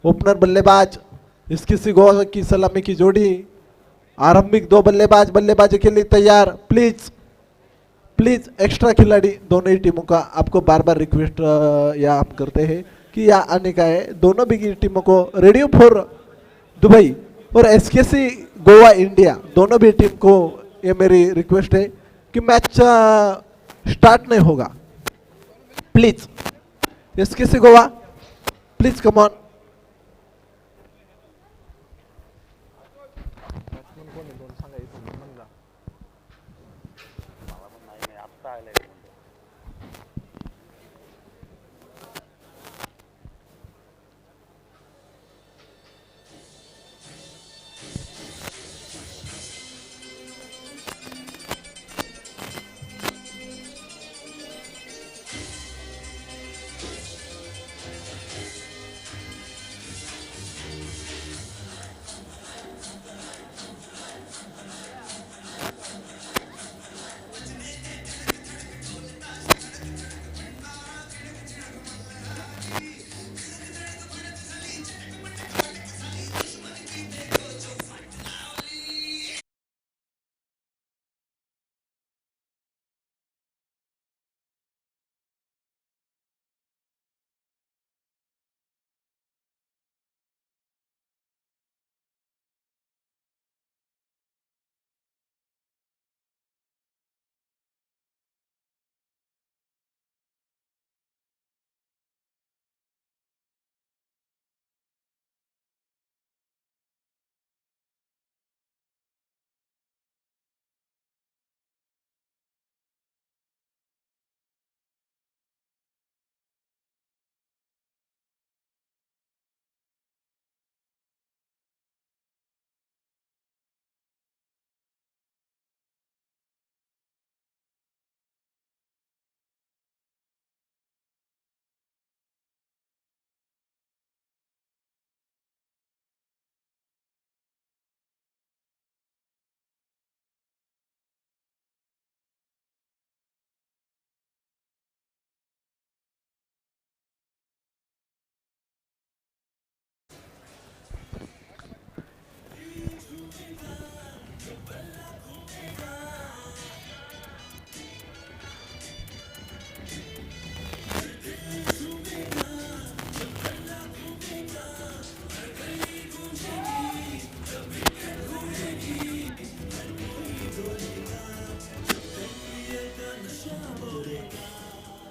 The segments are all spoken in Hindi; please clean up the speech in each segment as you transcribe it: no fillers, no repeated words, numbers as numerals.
ओपनर बल्लेबाज इसकी गोवा की सलामी की जोड़ी। आरंभिक दो बल्लेबाजी के लिए तैयार। प्लीज प्लीज एक्स्ट्रा खिलाड़ी दोनों ही टीमों का आपको बार बार रिक्वेस्ट या हम करते हैं कि यहाँ आने का है। दोनों भी टीमों को रेडी फॉर दुबई और एसकेसी गोवा इंडिया दोनों भी टीम को ये मेरी रिक्वेस्ट है कि मैच स्टार्ट नहीं होगा। Please SKC Goa please come on.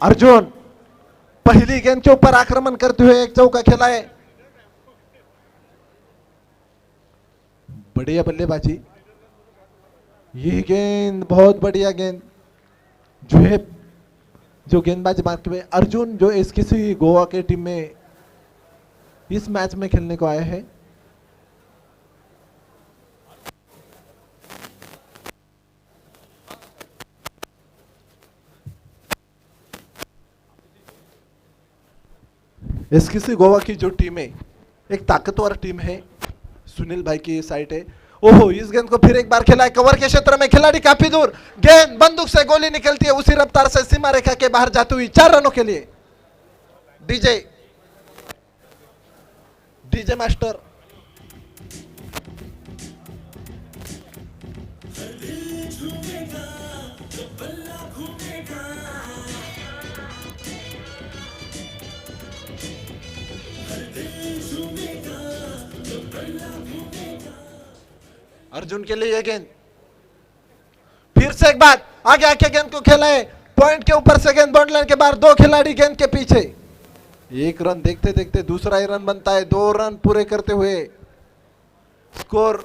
Arjun पहली गेंद के ऊपर आक्रमण करते हुए एक चौका खेला है। बढ़िया बल्लेबाजी। ये गेंद बहुत बढ़िया गेंद जो है जो गेंदबाजी मार्के में अर्जुन जो एसकेसी गोवा के टीम में इस मैच में खेलने को आया है। एसकेसी गोवा की जो टीम है एक ताकतवर टीम है। सुनील भाई की साइड है। ओहो इस गेंद को फिर एक बार खेला है कवर के क्षेत्र में। खिलाड़ी काफी दूर। गेंद बंदूक से गोली निकलती है उसी रफ्तार से सीमा रेखा के बाहर जाती हुई 4 रनों के लिए। डीजे डीजे मास्टर अर्जुन के लिए यह गेंद फिर से एक बार आगे आके गेंद को खेला है। पॉइंट के ऊपर से गेंद बाउंड लाइन के बाहर। 2 खिलाड़ी गेंद के पीछे। 1 रन देखते देखते दूसरा ही रन बनता है। 2 रन पूरे करते हुए score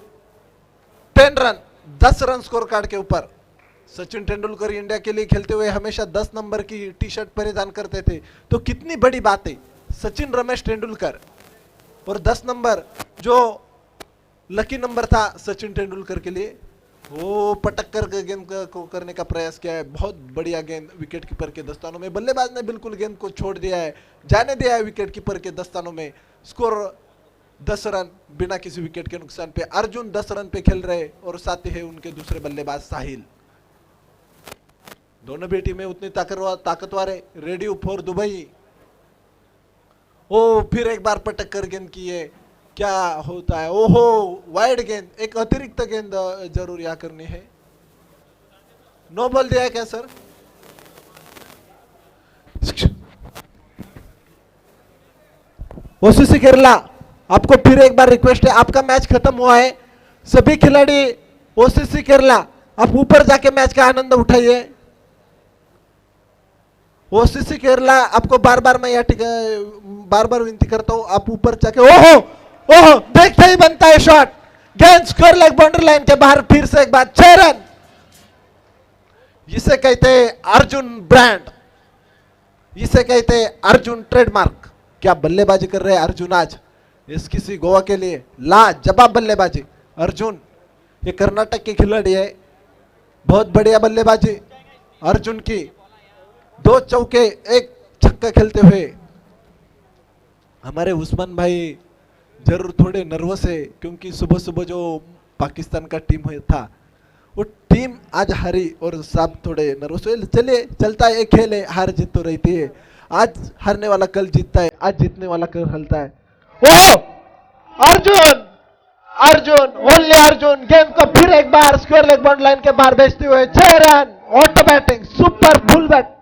10 run 10 run score card के ऊपर। सचिन तेंदुलकर इंडिया के लिए खेलते हुए हमेशा 10 नंबर की टी शर्ट परिधान करते थे। तो कितनी बड़ी बात है। सचिन रमेश तेंदुलकर और 10 नंबर जो लकी नंबर था सचिन तेंदुलकर के लिए वो पटक कर गेंद को करने का प्रयास किया है। बहुत बढ़िया गेंद विकेट कीपर के दस्तानों में। बल्लेबाज ने बिल्कुल गेंद को छोड़ दिया है जाने दिया है विकेट कीपर के दस्तानों में। स्कोर 10 रन बिना किसी विकेट के नुकसान पे। अर्जुन 10 रन पे खेल रहे और साथ ही है उनके दूसरे बल्लेबाज साहिल। दोनों भी टीमें उतनी ताकतवर है। Ready for Dubai. ओ फिर एक बार पटक कर गेंद किए, क्या होता है? ओहो, वाइड गेंद, एक अतिरिक्त गेंद जरूर यहाँ करनी है। नो बॉल दिया है क्या सर? ओसीसी केरला, आपको फिर एक बार रिक्वेस्ट है, आपका मैच खत्म हुआ है। सभी खिलाड़ी ओसीसी केरला, आप ऊपर जाके मैच का आनंद उठाइए। ओसीसी केरला, आपको बार बार मैं बार बार विनती करता हूं, आप ऊपर जाके। ओहो ओहो, देखते ही बनता है शॉट, गेंद स्कोर लेग बाउंड्री लाइन के बाहर, फिर से एक बार 6 रन। इसे कहते हैं अर्जुन ब्रांड, इसे कहते हैं अर्जुन ट्रेडमार्क। क्या बल्लेबाजी कर रहे हैं अर्जुन आज, इस किसी गोवा के लिए लाजवाब बल्लेबाजी। अर्जुन ये कर्नाटक के खिलाड़ी है, बहुत बढ़िया बल्लेबाजी अर्जुन की। 2 चौके 1 छक्का खेलते हुए हमारे उस्मान भाई जरूर थोड़े नर्वस है, क्योंकि सुबह सुबह जो पाकिस्तान का टीम था वो टीम आज हारी और सब थोड़े नर्वस हुए। चलिए, चलता है, एक खेल है, हार जीत तो रहती है। आज हारने वाला कल जीतता है, आज जीतने वाला कल हारता है। ओ अर्जुन, अर्जुन, ओनली अर्जुन गेंद को फिर एक बार स्क्वायर लेग बाउंड्री लाइन के बाहर भेजते हुए 6 run. Auto batting, super full bat,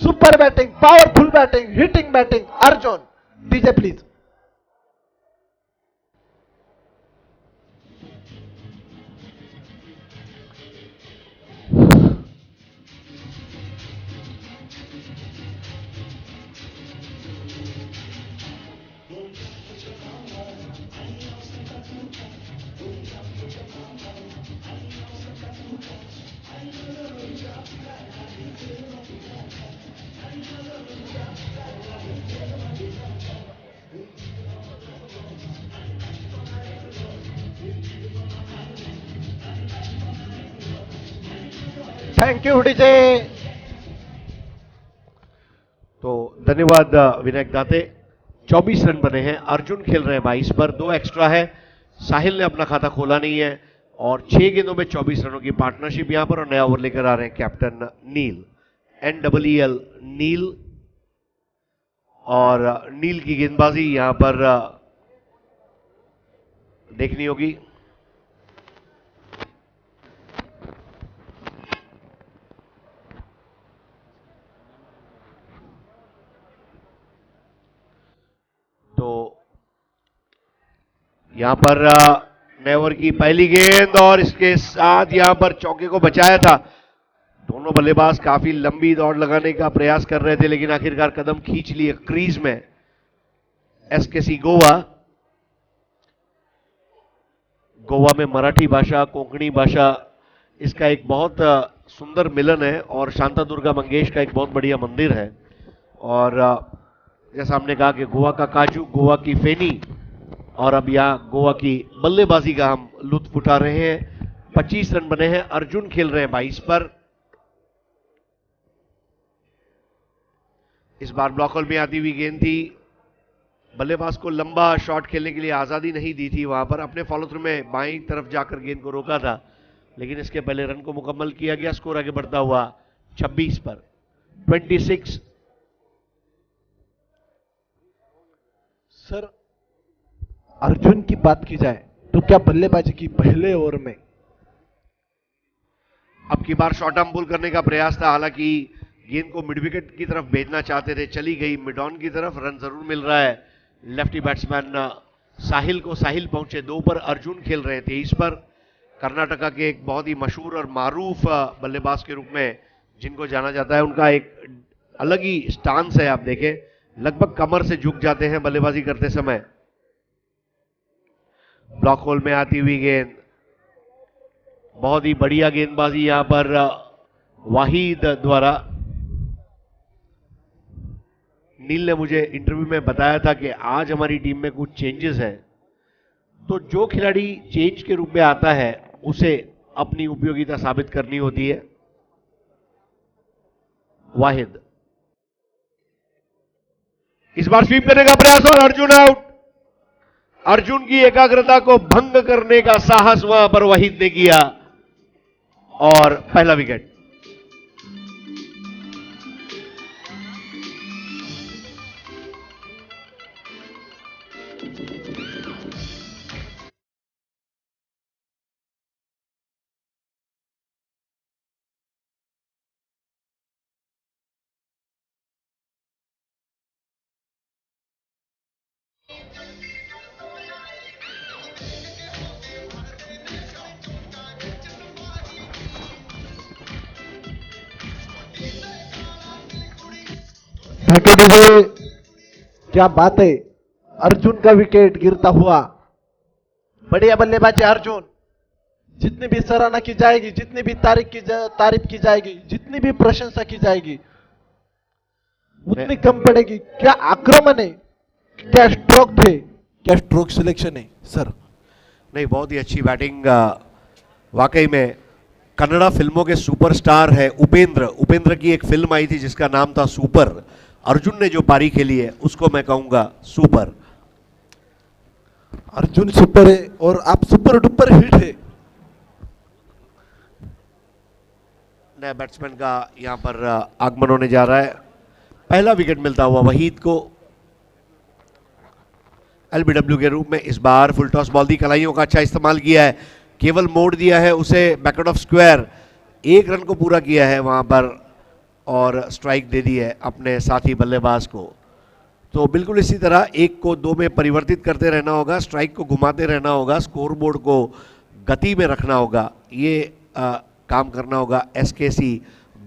super batting, powerful batting, hitting batting Arjun. DJ please. Thank you DJ. तो धन्यवाद विनायक दाते। 24 रन बने हैं, अर्जुन खेल रहे हैं 22 पर, 2 एक्स्ट्रा है। साहिल ने अपना खाता खोला नहीं है और 6 गेंदों में 24 रनों की पार्टनरशिप यहां पर, और नया ओवर लेकर आ रहे हैं कैप्टन नील, NEEL नील। और नील की गेंदबाजी यहां पर देखनी होगी। तो यहां पर नए ओवर की पहली गेंद, और इसके साथ यहां पर चौके को बचाया था। दोनों बल्लेबाज काफी लंबी दौड़ लगाने का प्रयास कर रहे थे, लेकिन आखिरकार कदम खींच लिए क्रीज में। SKC गोवा, गोवा में मराठी भाषा, कोंकणी भाषा, इसका एक बहुत सुंदर मिलन है, और शांता दुर्गा मंगेश का एक बहुत बढ़िया मंदिर है। और जैसा हमने कहा कि गोवा का काजू, गोवा की फेनी, और अब यहाँ गोवा की बल्लेबाजी का हम लुत्फ उठा रहे हैं। 25 रन बने हैं, अर्जुन खेल रहे हैं 22 पर। इस बार ब्लॉक होल में आती हुई गेंद थी, बल्लेबाज को लंबा शॉट खेलने के लिए आजादी नहीं दी थी। वहां पर अपने फॉलो थ्रू में बाईं तरफ जाकर गेंद को रोका था, लेकिन इसके पहले रन को मुकम्मल किया गया। स्कोर आगे बढ़ता हुआ 26 पर 26। सर, अर्जुन की बात की जाए तो क्या बल्लेबाजी की पहले ओवर में? अब की बार शॉर्ट आर्म पुल करने का प्रयास था, हालांकि गेंद को मिड विकेट की तरफ भेजना चाहते थे, चली गई मिड ऑन की तरफ। रन जरूर मिल रहा है लेफ्टी बैट्समैन साहिल को। साहिल पहुंचे 2 पर, अर्जुन खेल रहे हैं 23 पर। कर्नाटका के एक बहुत ही मशहूर और मारूफ बल्लेबाज के रूप में जिनको जाना जाता है, उनका एक अलग ही स्टांस है। आप देखें, लगभग कमर से झुक जाते हैं बल्लेबाजी करते समय। ब्लॉक होल में आती हुई गेंद, बहुत ही बढ़िया गेंदबाजी यहां पर वाहिद द्वारा। नील ने मुझे इंटरव्यू में बताया था कि आज हमारी टीम में कुछ चेंजेस हैं, तो जो खिलाड़ी चेंज के रूप में आता है उसे अपनी उपयोगिता साबित करनी होती है। वाहिद इस बार स्वीप करने का प्रयास, और अर्जुन आउट। अर्जुन की एकाग्रता को भंग करने का साहस वहां पर वाहिद ने किया, और पहला विकेट। ढके दीजिए। क्या बात है, अर्जुन का विकेट गिरता हुआ। बढ़िया बल्लेबाजी अर्जुन। जितनी भी सराहना की जाएगी, जितनी भी तारीफ की जाएगी, जितनी भी प्रशंसा की जाएगी उतनी कम पड़ेगी। क्या आक्रमण है, क्या स्ट्रोक थे, क्या स्ट्रोक सिलेक्शन है सर। नहीं, बहुत ही अच्छी बैटिंग। वाकई में कन्नड़ा फिल्मों के सुपरस्टार है उपेंद्र की एक फिल्म आई थी जिसका नाम था सुपर। अर्जुन ने जो पारी खेली है उसको मैं कहूंगा सुपर। अर्जुन सुपर है और आप सुपर डुपर हिट है। नए बैट्समैन का यहां पर आगमन होने जा रहा है। पहला विकेट मिलता हुआ वहीद को एलबीडब्ल्यू के रूप में। इस बार फुल टॉस बॉल दी, कलाइयों का अच्छा इस्तेमाल किया है, केवल मोड़ दिया है उसे बैकवर्ड ऑफ स्क्वायर। एक रन को पूरा किया है वहां पर और स्ट्राइक दे दी है अपने साथी बल्लेबाज को। तो बिल्कुल इसी तरह एक को दो में परिवर्तित करते रहना होगा, स्ट्राइक को घुमाते रहना होगा, स्कोरबोर्ड को गति में रखना होगा। ये काम करना होगा एसकेसी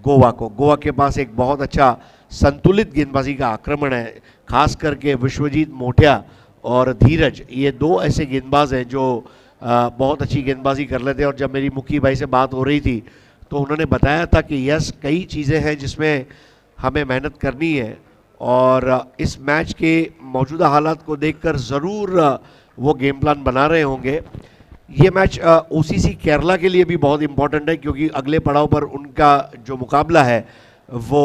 गोवा को। गोवा के पास एक बहुत अच्छा संतुलित गेंदबाजी का आक्रमण है, खास करके विश्वजीत मोटिया और धीरज। ये दो ऐसे गेंदबाज हैं जो बहुत अच्छी गेंदबाजी कर लेते हैं। और जब मेरी मुखी भाई से बात हो रही थी तो उन्होंने बताया था कि यस, कई चीज़ें हैं जिसमें हमें मेहनत करनी है और इस मैच के मौजूदा हालात को देखकर ज़रूर वो गेम प्लान बना रहे होंगे। ये मैच ओसीसी केरला के लिए भी बहुत इंपॉर्टेंट है क्योंकि अगले पड़ाव पर उनका जो मुकाबला है वो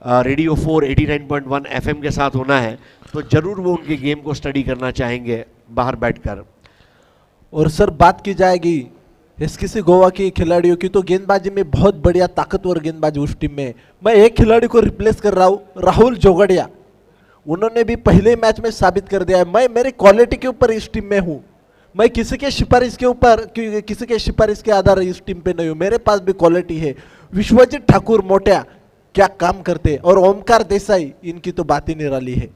रेडियो 4 89.1 FM के साथ होना है। तो ज़रूर वो उनके गेम को स्टडी करना चाहेंगे बाहर बैठकर। और सर बात की जाएगी एसकेसी गोवा के खिलाड़ियों की तो गेंदबाजी में बहुत बढ़िया ताकतवर गेंदबाजी उस टीम में। मैं एक खिलाड़ी को रिप्लेस कर रहा हूँ, राहुल जोगड़िया। उन्होंने भी पहले मैच में साबित कर दिया है मैं मेरी क्वालिटी के ऊपर इस टीम में हूँ। मैं किसी के सिफारिश के ऊपर, किसी के सिफारिश के आधार इस टीम पे नहीं हूँ, मेरे पास भी क्वालिटी है। विश्वजीत ठाकुर मोटिया क्या काम करते, और ओमकार देसाई, इनकी तो बात ही निराली है।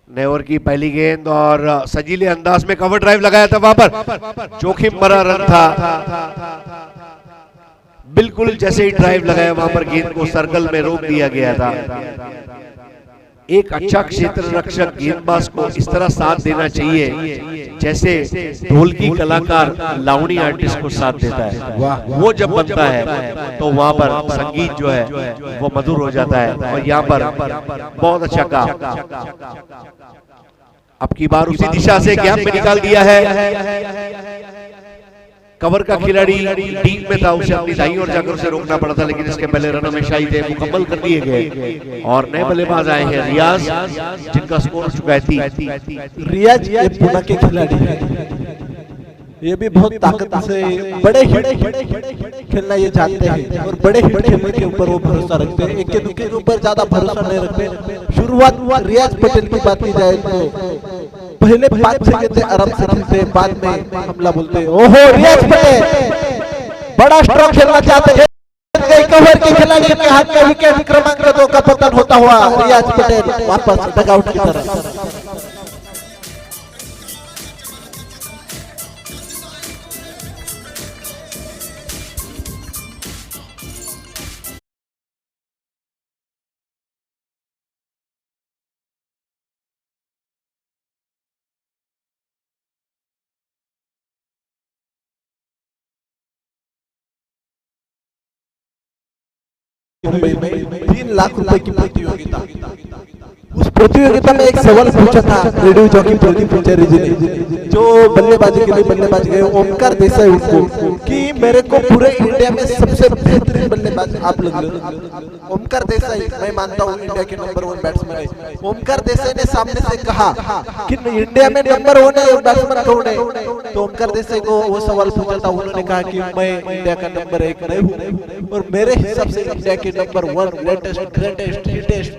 नेवर की पहली गेंद और सजीले अंदाज में कवर ड्राइव लगाया था, वहां पर जोखिम भरा रन था। बिल्कुल जैसे ही ड्राइव लगाया वहां पर गेंद को सर्कल में रोक दिया गया था। एक अच्छा क्षेत्र रक्षक गेंदबाज को इस तरह साथ देना चाहिए जैसे ढोलकी कलाकार लावणी आर्टिस्ट को साथ देता है। वो जब बनता है तो वहां पर संगीत जो है वो मधुर हो जाता है। और यहाँ पर बहुत अच्छा काम अब की बार उसी दिशा से गैप में निकाल दिया है। कवर का खिलाड़ी डीप में था, उसे अपनी दाईं ओर जाकर उसे रोकना पड़ा था, लेकिन इसके पहले रन हमेशाई थे मुकम्मल कर दिए गए। और नए बल्लेबाज आए हैं रियाज, जिनका स्कोर हो चुका है 3। रियाज ये पुणे के खिलाड़ी है, ये भी बहुत ताकत से बड़े हिट खेलना ये जानते हैं और बड़े हिट खेलने के ऊपर वो भरोसा रखते हैं, एक के दूसरे के ऊपर ज्यादा भरोसा नहीं रखते। शुरुआत रियाज पटेल की बात की जाए तो पहले 5 सेकंड आराम से खेलते, बाद में हमला बोलते हैं। ओहो, रियाज पटेल बड़ा स्ट्रॉन्ग खेलना चाहते हैं। कवर के खिलाड़ी के हाथ में विकेट क्रमांक 2 का पतन होता हुआ रियाज पटेल वापस डगआउट की तरफ। मुंबई में 3 लाख रुपए की प्रतियोगिता। उस प्रतियोगिता में एक सवाल पूछा था रेडियो जॉकी प्रदीप पुजारी जी ने, जो बल्लेबाजी के लिए बल्लेबाज गए ओमकार देसाई उनको, कि मेरे को पूरे इंडिया में सबसे बेहतरीन बल्लेबाज आप लोग। ओमकार देसाई मैं मानता हूँ इंडिया के नंबर 1 बैट्समैन है। ओमकार देसाई ने सामने से कहा कि इंडिया में नंबर 1 बैट्समैन कौन है, तो ओमकार देसाई को वो सवाल पूछा था, उन्होंने कहा कि मैं इंडिया का नंबर 1 नहीं हूँ और मेरे हिसाब से इंडिया के नंबर 1 लेटेस्ट ग्रेटेस्ट हिटेस्ट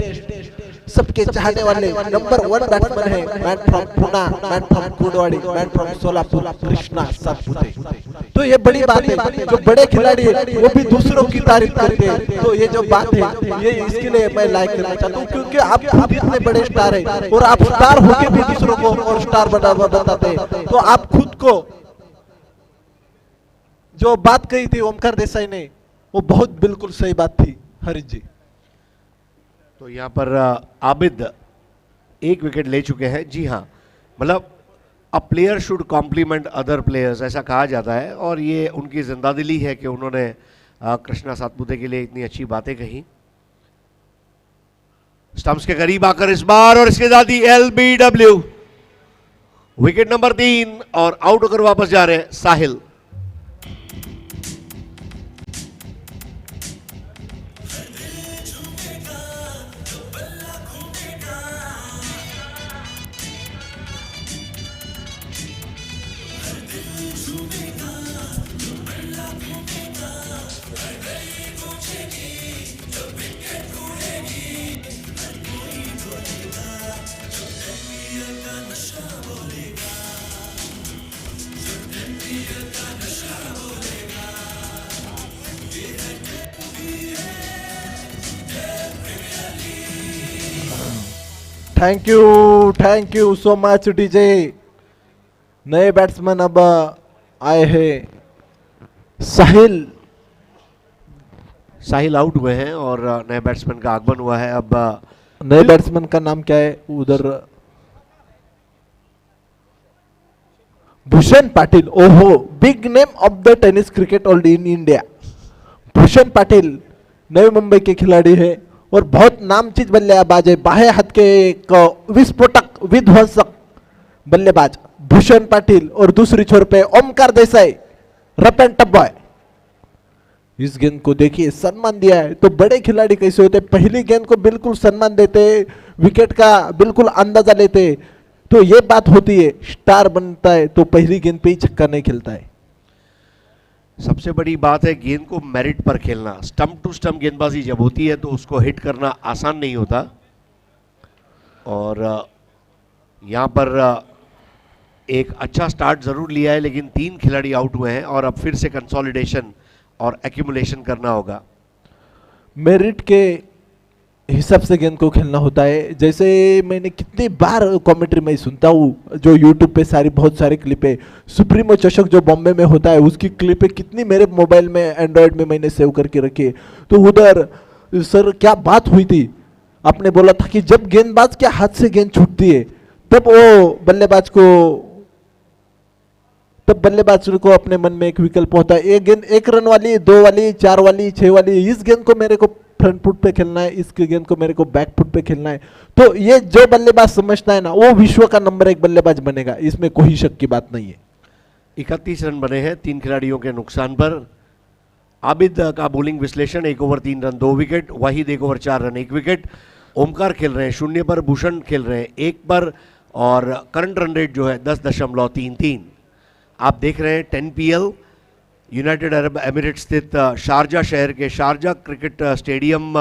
सबके चाहने वाले नंबर 1 बैट्समैन है man from Pune, man from Kundwadi, man from Solapur, Krishna Satpute. तो ये बड़ी बात है, जो बड़े खिलाड़ी है वो भी दूसरों की तारीफ करते हैं। तो ये जो बात है ये इसके लिए मैं लाइक करना चाहता हूँ, क्योंकि आप खुद इतने बड़े स्टार है और आप स्टार होके भी दूसरों को और स्टार बताते हैं। तो आप खुद को जो बात कही थी ओमकार देसाई ने वो बहुत बिल्कुल सही बात थी। हरीश जी तो यहाँ पर आबिद एक विकेट ले चुके हैं। जी हाँ, मतलब a player should complement other players, ऐसा कहा जाता है, और ये उनकी जिंदादिली है कि उन्होंने कृष्णा सातपुते के लिए इतनी अच्छी बातें कही। स्टंप्स के करीब आकर इस बार, और इसके साथ ही LBW, विकेट नंबर 3, और आउट होकर वापस जा रहे हैं Sahil. Thank you so much DJ. नए बैट्समैन अब आए हैं, साहिल आउट हुए हैं और नए बैट्समैन का आगमन हुआ है। अब नए बैट्समैन का नाम क्या है उधर? भूषण पाटिल। ओहो, big name of the tennis cricket world in India. Bhushan Patil Navi Mumbai के खिलाड़ी है और बहुत नामचीज बल्लेबाज है, बाएं हाथ के एक विस्फोटक विध्वंसक बल्लेबाज भूषण पाटिल, और दूसरी छोर पे Omkar Desai, rough and tough boy. इस गेंद को देखिए, सम्मान दिया है। तो बड़े खिलाड़ी कैसे होते, पहली गेंद को बिल्कुल सम्मान देते, विकेट का बिल्कुल अंदाजा लेते, तो ये बात होती है। स्टार बनता है तो पहली गेंद पे ही छक्का नहीं खेलता है। सबसे बड़ी बात है गेंद को मेरिट पर खेलना। स्टंप टू स्टंप गेंदबाजी जब होती है तो उसको हिट करना आसान नहीं होता, और यहाँ पर एक अच्छा स्टार्ट जरूर लिया है, लेकिन 3 खिलाड़ी आउट हुए हैं और अब फिर से कंसोलिडेशन और एक्यूमुलेशन करना होगा। मेरिट के हिसाब से गेंद को खेलना होता है। जैसे मैंने कितनी बार कमेंट्री में सुनता हूँ, जो यूट्यूब पे बहुत सारे क्लिप है, सुप्रीमो चषक जो बॉम्बे में होता है उसकी क्लिप है, कितनी मेरे मोबाइल में एंड्रॉयड में मैंने सेव करके रखी है। तो उधर सर क्या बात हुई थी, आपने बोला था कि जब गेंदबाज के हाथ से गेंद छूटती है तब वो बल्लेबाज को अपने मन में एक विकल्प होता है, ये गेंद 1 रन वाली, 2 वाली, 4 वाली, 6 वाली, इस गेंद को मेरे को फ्रंट फुट पे खेलना है, इस गेंद को मेरे को बैक फुट पे खेलना है। तो ये जो बल्लेबाज समझता है ना, वो विश्व का नंबर 1 बल्लेबाज बनेगा, इसमें कोई शक की बात नहीं है। 31 रन बने हैं 3 खिलाड़ियों के नुकसान पर। आबिद का बॉलिंग विश्लेषण, 1 ओवर 3 रन 2 विकेट, वाहिद 1 ओवर 4 रन 1 विकेट, ओमकार खेल रहे हैं 0 पर, भूषण खेल रहे हैं 1 पर, और करंट रन रेट जो है 10.33। आप देख रहे हैं 10 PL यूनाइटेड अरब एमिरेट्स स्थित शारजा शहर के शारजा क्रिकेट स्टेडियम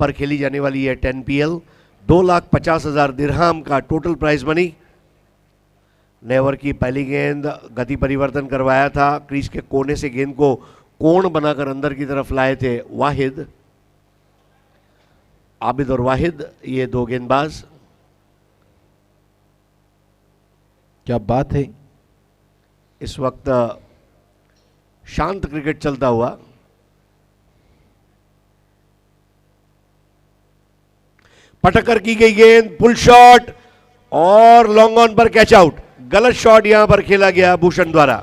पर खेली जाने वाली है 10 PL। 2,50,000 दिरहम का टोटल प्राइज मनी। नए ओवर की पहली गेंद, गति परिवर्तन करवाया था, क्रीज के कोने से गेंद को कोण बनाकर अंदर की तरफ लाए थे वाहिद। आबिद और वाहिद, ये 2 गेंदबाज। क्या बात है, इस वक्त शांत क्रिकेट चलता हुआ। पटकर की गई गेंद, पुल शॉट और लॉन्ग ऑन पर कैच आउट। गलत शॉट यहां पर खेला गया भूषण द्वारा।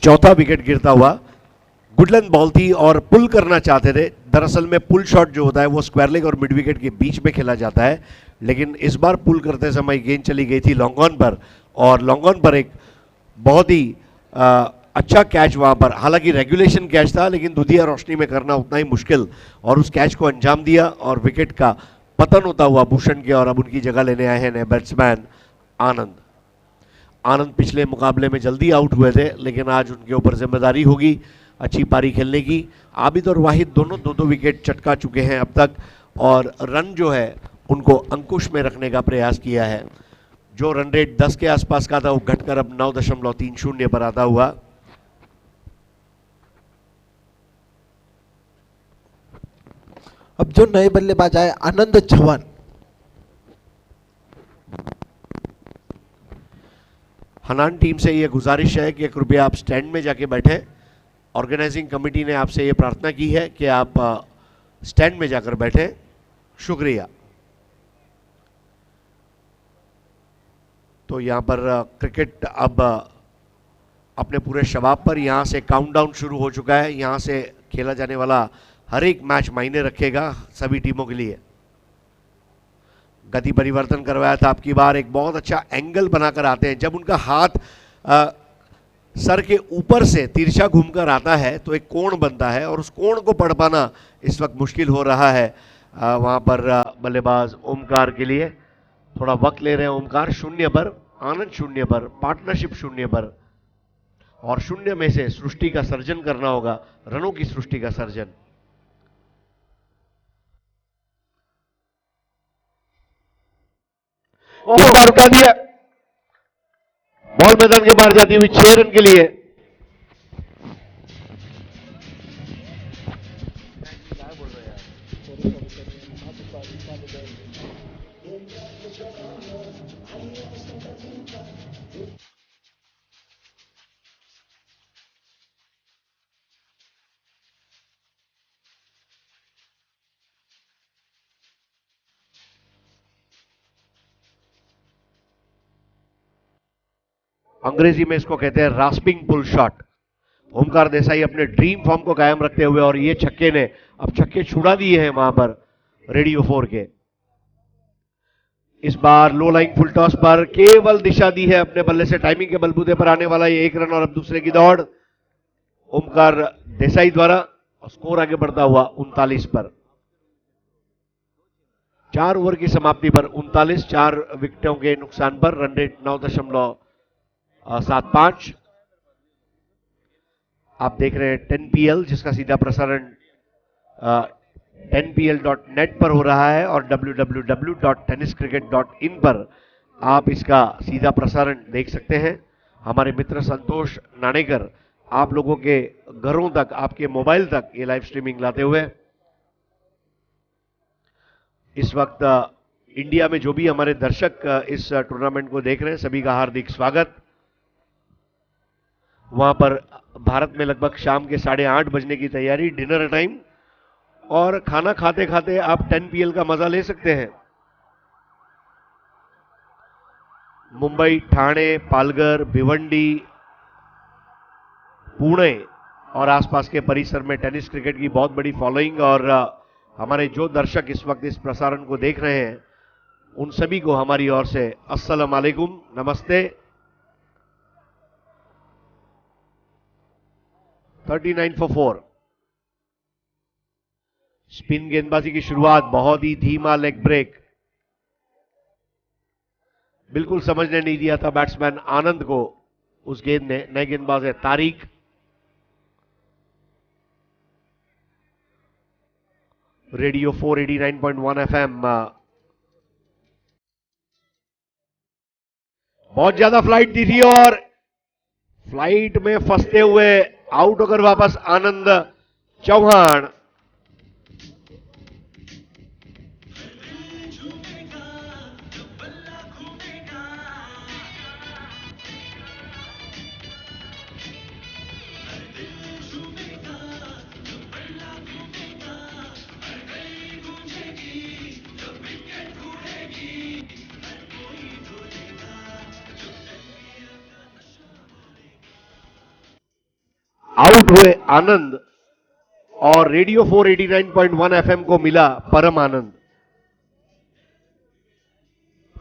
चौथा विकेट गिरता हुआ। गुडलैंड बॉल थी और पुल करना चाहते थे। दरअसल में पुल शॉट जो होता है वो स्क्वायर लेग और मिड विकेट के बीच में खेला जाता है, लेकिन इस बार पुल करते समय गेंद चली गई थी लॉन्ग ऑन पर, और लॉन्ग ऑन पर एक बहुत ही अच्छा कैच वहां पर, हालांकि रेगुलेशन कैच था लेकिन दुधिया रोशनी में करना उतना ही मुश्किल, और उस कैच को अंजाम दिया और विकेट का पतन होता हुआ भूषण के, और अब उनकी जगह लेने आए हैं नए बैट्समैन आनंद। आनंद पिछले मुकाबले में जल्दी आउट हुए थे, लेकिन आज उनके ऊपर जिम्मेदारी होगी अच्छी पारी खेलने की। आबिद और वाहिद दोनों दो दो विकेट चटका चुके हैं अब तक, और रन जो है उनको अंकुश में रखने का प्रयास किया है। जो रन रेट 10 के आसपास का था वो घटकर अब 9.30 पर आता हुआ। अब जो नए बल्लेबाज आए आनंद चौहान, हनान टीम से यह गुजारिश है कि कृपया आप स्टैंड में जाके बैठे। ऑर्गेनाइजिंग कमेटी ने आपसे यह प्रार्थना की है कि आप स्टैंड में जाकर बैठे, शुक्रिया। तो यहां पर क्रिकेट अब अपने पूरे शबाब पर, यहां से काउंटडाउन शुरू हो चुका है। यहां से खेला जाने वाला हर एक मैच मायने रखेगा सभी टीमों के लिए। गति परिवर्तन करवाया था आपकी बार, एक बहुत अच्छा एंगल बनाकर आते हैं। जब उनका हाथ सर के ऊपर से तिरछा घूमकर आता है तो एक कोण बनता है, और उस कोण को पढ़ पाना इस वक्त मुश्किल हो रहा है वहां पर बल्लेबाज ओमकार के लिए। थोड़ा वक्त ले रहे हैं ओमकार। 0 पर आनंद, 0 पर पार्टनरशिप, 0 पर, और 0 में से सृष्टि का सर्जन करना होगा, रनों की सृष्टि का सर्जन। बार उठा दिया, बॉल मैदान के बाहर जाती हुई 6 रन के लिए। अंग्रेजी में इसको कहते हैं rasping pull shot. Omkar Desai अपने ड्रीम फॉर्म को कायम रखते हुए, और ये छक्के ने अब छक्के छुड़ा दिए हैं वहां पर रेडियो 4 के। इस बार लो लाइन फुल टॉस पर केवल दिशा दी है अपने बल्ले से, टाइमिंग के बलबूते पर आने वाला ये 1 रन, और अब दूसरे की दौड़ ओमकार देसाई द्वारा, और स्कोर आगे बढ़ता हुआ 39 पर। 4 ओवर की समाप्ति पर 39, 4 विकेटों के नुकसान पर। Run rate 9.75। आप देख रहे हैं 10PL, जिसका सीधा प्रसारण 10pl.net पर हो रहा है, और www.tenniscricket.in पर आप इसका सीधा प्रसारण देख सकते हैं। हमारे मित्र संतोष नाणेकर आप लोगों के घरों तक, आपके मोबाइल तक ये लाइव स्ट्रीमिंग लाते हुए। इस वक्त इंडिया में जो भी हमारे दर्शक इस टूर्नामेंट को देख रहे हैं, सभी का हार्दिक स्वागत। वहां पर भारत में लगभग शाम के 8:30 बजने की तैयारी, डिनर टाइम, और खाना खाते खाते आप 10PL का मजा ले सकते हैं। मुंबई, ठाणे, पालघर, भिवंडी, पुणे और आसपास के परिसर में टेनिस क्रिकेट की बहुत बड़ी फॉलोइंग, और हमारे जो दर्शक इस वक्त इस प्रसारण को देख रहे हैं उन सभी को हमारी ओर से अस्सलाम वालेकुम, नमस्ते। 39 for 4। स्पिन गेंदबाजी की शुरुआत, बहुत ही धीमा लेग ब्रेक, बिल्कुल समझने नहीं दिया था बैट्समैन आनंद को उस गेंद ने। नए गेंदबाज है तारिक। Radio 489.1 FM। बहुत ज्यादा फ्लाइट दी थी, और फ्लाइट में फंसते हुए आउट होकर वापस आनंद चौहान। आउट हुए आनंद, और रेडियो 489.1 FM को मिला परम आनंद,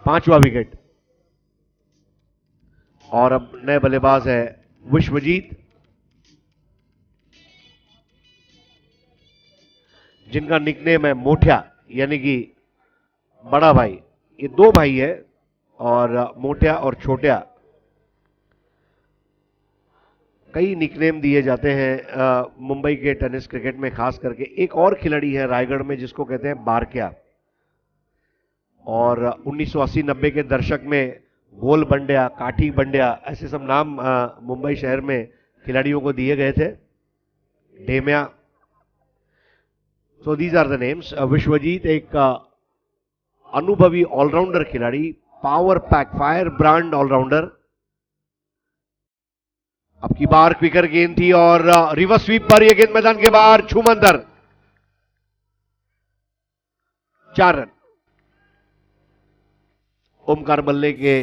5वां विकेट। और अब नए बल्लेबाज है विश्वजीत। जिनका निकनेम है मोठिया, यानी कि बड़ा भाई। ये दो भाई है, और मोठिया और छोटिया कई निकनेम दिए जाते हैं मुंबई के टेनिस क्रिकेट में। खास करके एक और खिलाड़ी है रायगढ़ में जिसको कहते हैं बारक्या, और 1980-90 के दशक में गोल बंड्या, काठी बंड्या, ऐसे सब नाम मुंबई शहर में खिलाड़ियों को दिए गए थे। डेम्या, so these are the names. Vishwajeet एक अनुभवी ऑलराउंडर खिलाड़ी, power pack, fire brand allrounder. अब की बार क्विकर गेंद थी और रिवर्स स्वीप पर यह गेंद मैदान के बाहर, छूमंतर, 4 रन। ओमकार बल्ले के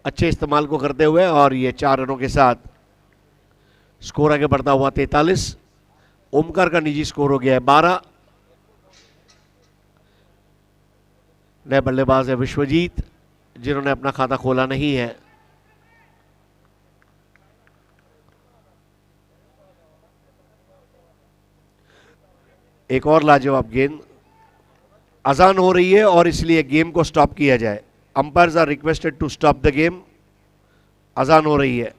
अच्छे इस्तेमाल को करते हुए, और ये 4 रनों के साथ स्कोर आगे बढ़ता हुआ 43। ओमकार का निजी स्कोर हो गया है 12। नए बल्लेबाज है विश्वजीत, जिन्होंने अपना खाता खोला नहीं है। एक और लाजवाब गेंद। अजान हो रही है और इसलिए गेम को स्टॉप किया जाए। Umpires are requested to stop the game. अजान हो रही है।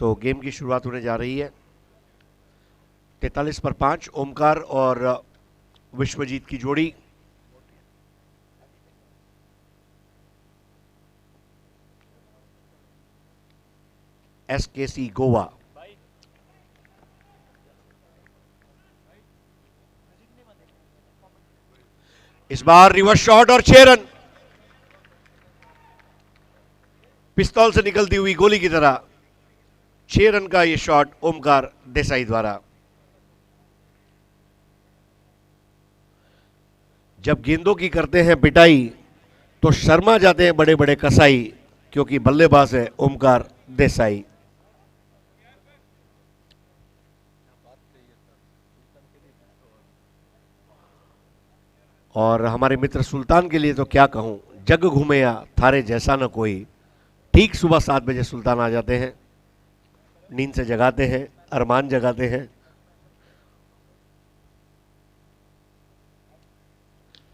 तो गेम की शुरुआत होने जा रही है। 43 पर 5, ओमकार और विश्वजीत की जोड़ी। SKC गोवा। इस बार रिवर्स शॉट और 6 रन। पिस्तौल से निकलती हुई गोली की तरह 6 रन का यह शॉट ओमकार देसाई द्वारा। जब गेंदों की करते हैं पिटाई तो शर्मा जाते हैं बड़े बड़े कसाई, क्योंकि बल्लेबाज है ओमकार देसाई। और हमारे मित्र सुल्तान के लिए तो क्या कहूं, जग घूमे या थारे जैसा न कोई। ठीक सुबह 7 बजे सुल्तान आ जाते हैं, नींद से जगाते हैं, अरमान जगाते हैं।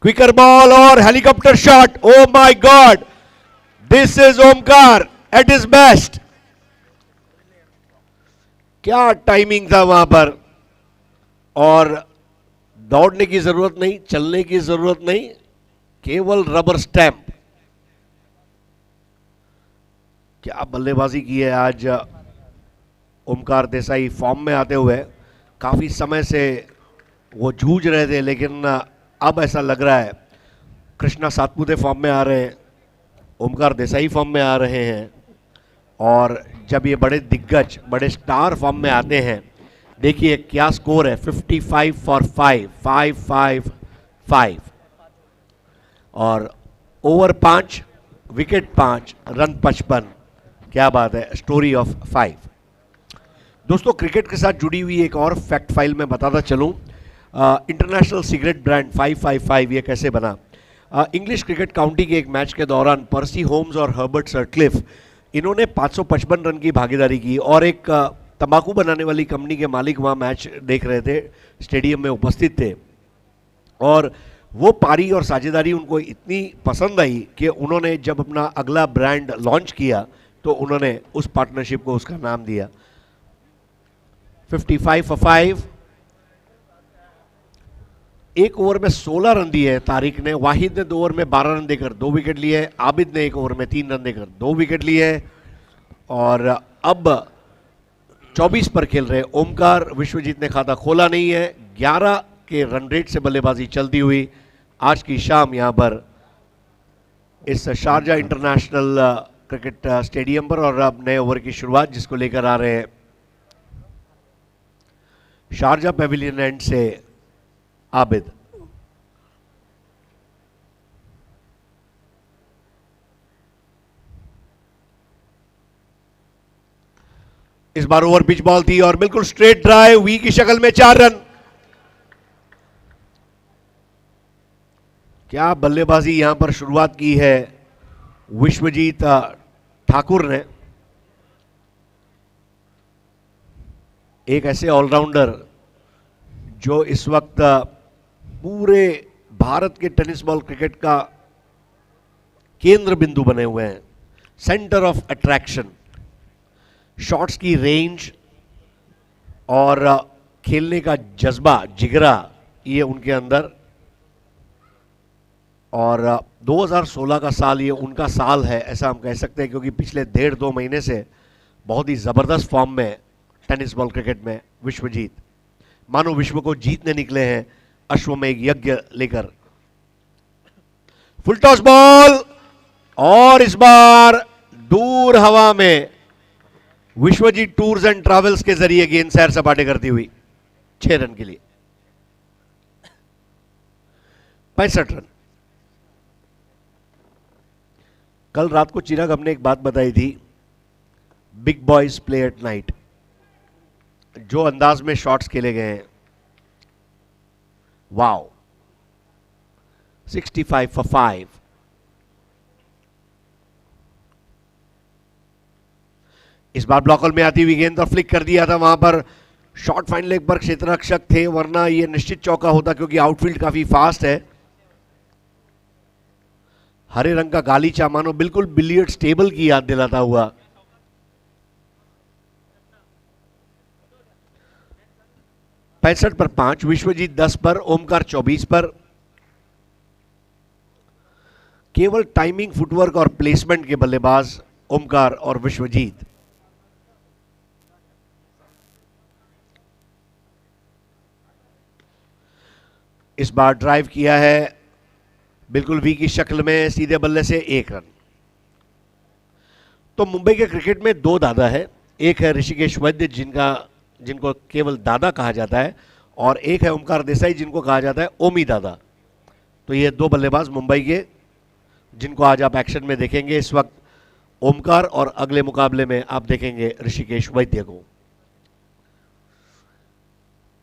क्विकर बॉल और helicopter shot. Oh my God, this is Omkar at his best. क्या टाइमिंग था वहां पर, और दौड़ने की जरूरत नहीं, चलने की जरूरत नहीं, केवल रबर स्टैंप। क्या बल्लेबाजी की है आज ओमकार देसाई, फॉर्म में आते हुए। काफी समय से वो जूझ रहे थे, लेकिन अब ऐसा लग रहा है कृष्णा सातपुते फॉर्म में आ रहे हैं, ओमकार देसाई फॉर्म में आ रहे हैं। और जब ये बड़े दिग्गज, बड़े स्टार फॉर्म में आते हैं, देखिए क्या स्कोर है, 55 फॉर 5, 5-5-5। और ओवर 5, विकेट 5, रन 55। क्या बात है, स्टोरी ऑफ 5। दोस्तों, क्रिकेट के साथ जुड़ी हुई एक और फैक्ट फाइल मैं बताता चलूं। इंटरनेशनल सिगरेट ब्रांड 555 ये कैसे बना? इंग्लिश क्रिकेट काउंटी के एक मैच के दौरान पर्सी होम्स और हर्बर्ट सर्टक्लिफ इन्होंने 555 रन की भागीदारी की और एक तंबाकू बनाने वाली कंपनी के मालिक वहाँ मैच देख रहे थे, स्टेडियम में उपस्थित थे और वो पारी और साझेदारी उनको इतनी पसंद आई कि उन्होंने जब अपना अगला ब्रांड लॉन्च किया तो उन्होंने उस पार्टनरशिप को उसका नाम दिया। 55 for 5। एक ओवर में 16 रन दिए तारिक ने, वाहिद ने 2 ओवर में 12 रन देकर 2 विकेट लिए, आबिद ने 1 ओवर में 3 रन देकर 2 विकेट लिए और अब 24 पर खेल रहे ओमकार। विश्वजीत ने खाता खोला नहीं है। 11 के रन रेट से बल्लेबाजी चलती हुई आज की शाम यहां पर इस शारजा इंटरनेशनल क्रिकेट स्टेडियम पर और अब नए ओवर की शुरुआत जिसको लेकर आ रहे हैं शारजा पेविलियन एंड से आबिद। इस बार ओवर पिच बॉल थी और बिल्कुल स्ट्रेट ड्राइव, वी की शक्ल में 4 रन। क्या बल्लेबाजी यहां पर शुरुआत की है विश्वजीत ठाकुर ने। एक ऐसे ऑलराउंडर जो इस वक्त पूरे भारत के टेनिस बॉल क्रिकेट का केंद्र बिंदु बने हुए हैं, सेंटर ऑफ अट्रैक्शन। शॉट्स की रेंज और खेलने का जज्बा, जिगरा, ये उनके अंदर। और 2016 का साल ये उनका साल है ऐसा हम कह सकते हैं क्योंकि पिछले 1.5-2 महीने से बहुत ही ज़बरदस्त फॉर्म में टेनिस बॉल क्रिकेट में विश्वजीत, मानो विश्व को जीतने निकले हैं अश्वमेघ यज्ञ लेकर। फुल टॉस बॉल और इस बार दूर हवा में विश्वजीत टूर्स एंड ट्रैवल्स के जरिए गेंद सैर सपाटे करती हुई 6 रन के लिए 65 रन। कल रात को चिराग हमने एक बात बताई थी, big boys play at night. जो अंदाज में शॉट्स खेले गए हैं, वाओ। 65 for 5। इस बार ब्लॉकर में आती हुई गेंद और फ्लिक कर दिया था वहां पर। शॉर्ट फाइन लेग पर क्षेत्ररक्षक थे वरना यह निश्चित चौका होता क्योंकि आउटफील्ड काफी फास्ट है। हरे रंग का गालीचा मानो बिल्कुल बिलियर्ड्स टेबल की याद दिलाता हुआ। पैंसठ पर 5, विश्वजीत 10 पर, ओमकार 24 पर। केवल टाइमिंग, फुटवर्क और प्लेसमेंट के बल्लेबाज ओमकार और विश्वजीत। इस बार ड्राइव किया है बिल्कुल वी की शक्ल में, सीधे बल्ले से 1 रन। तो मुंबई के क्रिकेट में 2 दादा है, एक है ऋषिकेश वैद्य जिनको केवल दादा कहा जाता है और एक है ओमकार देसाई जिनको कहा जाता है ओमी दादा। तो ये 2 बल्लेबाज मुंबई के जिनको आज आप एक्शन में देखेंगे इस वक्त ओमकार, और अगले मुकाबले में आप देखेंगे ऋषिकेश वैद्य को।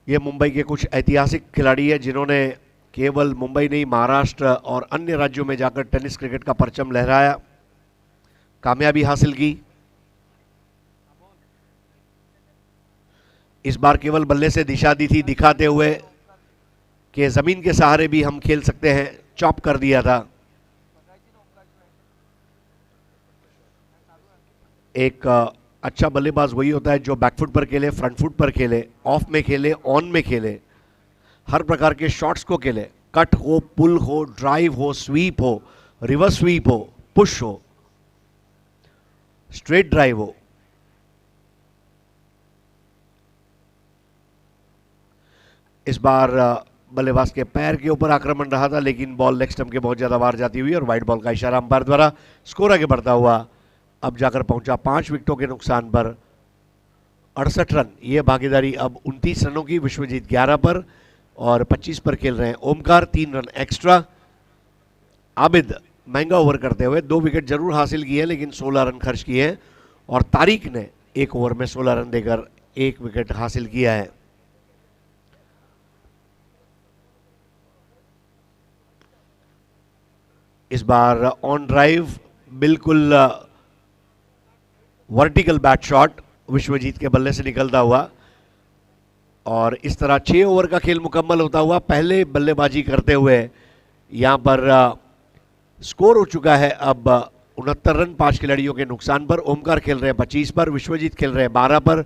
ये मुंबई के कुछ ऐतिहासिक खिलाड़ी हैं जिन्होंने केवल मुंबई नहीं महाराष्ट्र और अन्य राज्यों में जाकर टेनिस क्रिकेट का परचम लहराया, कामयाबी हासिल की। इस बार केवल बल्ले से दिशा दी थी, दिखाते हुए कि जमीन के सहारे भी हम खेल सकते हैं, चॉप कर दिया था। एक अच्छा बल्लेबाज वही होता है जो बैकफुट पर खेले, फ्रंट फुट पर खेले, ऑफ में खेले, ऑन में खेले, हर प्रकार के शॉट्स को खेले। कट हो, पुल हो, ड्राइव हो, स्वीप हो, रिवर्स स्वीप हो, पुश हो, स्ट्रेट ड्राइव हो। इस बार बल्लेबाज के पैर के ऊपर आक्रमण रहा था लेकिन बॉल लेग स्टंप के बहुत ज्यादा बाहर जाती हुई और वाइड बॉल का इशारा अंपायर द्वारा स्कोर आगे बढ़ता हुआ अब जाकर पहुंचा 5 विकेटों के नुकसान पर 68 रन। यह भागीदारी अब 29 रनों की, विश्वजीत 11 पर और 25 पर खेल रहे हैं ओमकार, 3 रन एक्स्ट्रा। आबिद महंगा ओवर करते हुए 2 विकेट जरूर हासिल किए लेकिन 16 रन खर्च किए हैं और तारिक ने 1 ओवर में 16 रन देकर 1 विकेट हासिल किया है। इस बार ऑन ड्राइव बिल्कुल वर्टिकल बैट शॉट विश्वजीत के बल्ले से निकलता हुआ, और इस तरह 6 ओवर का खेल मुकम्मल होता हुआ पहले बल्लेबाजी करते हुए यहां पर स्कोर हो चुका है अब 69 रन 5 खिलाड़ियों के नुकसान पर। ओमकार खेल रहे हैं 25 पर, विश्वजीत खेल रहे हैं 12 पर।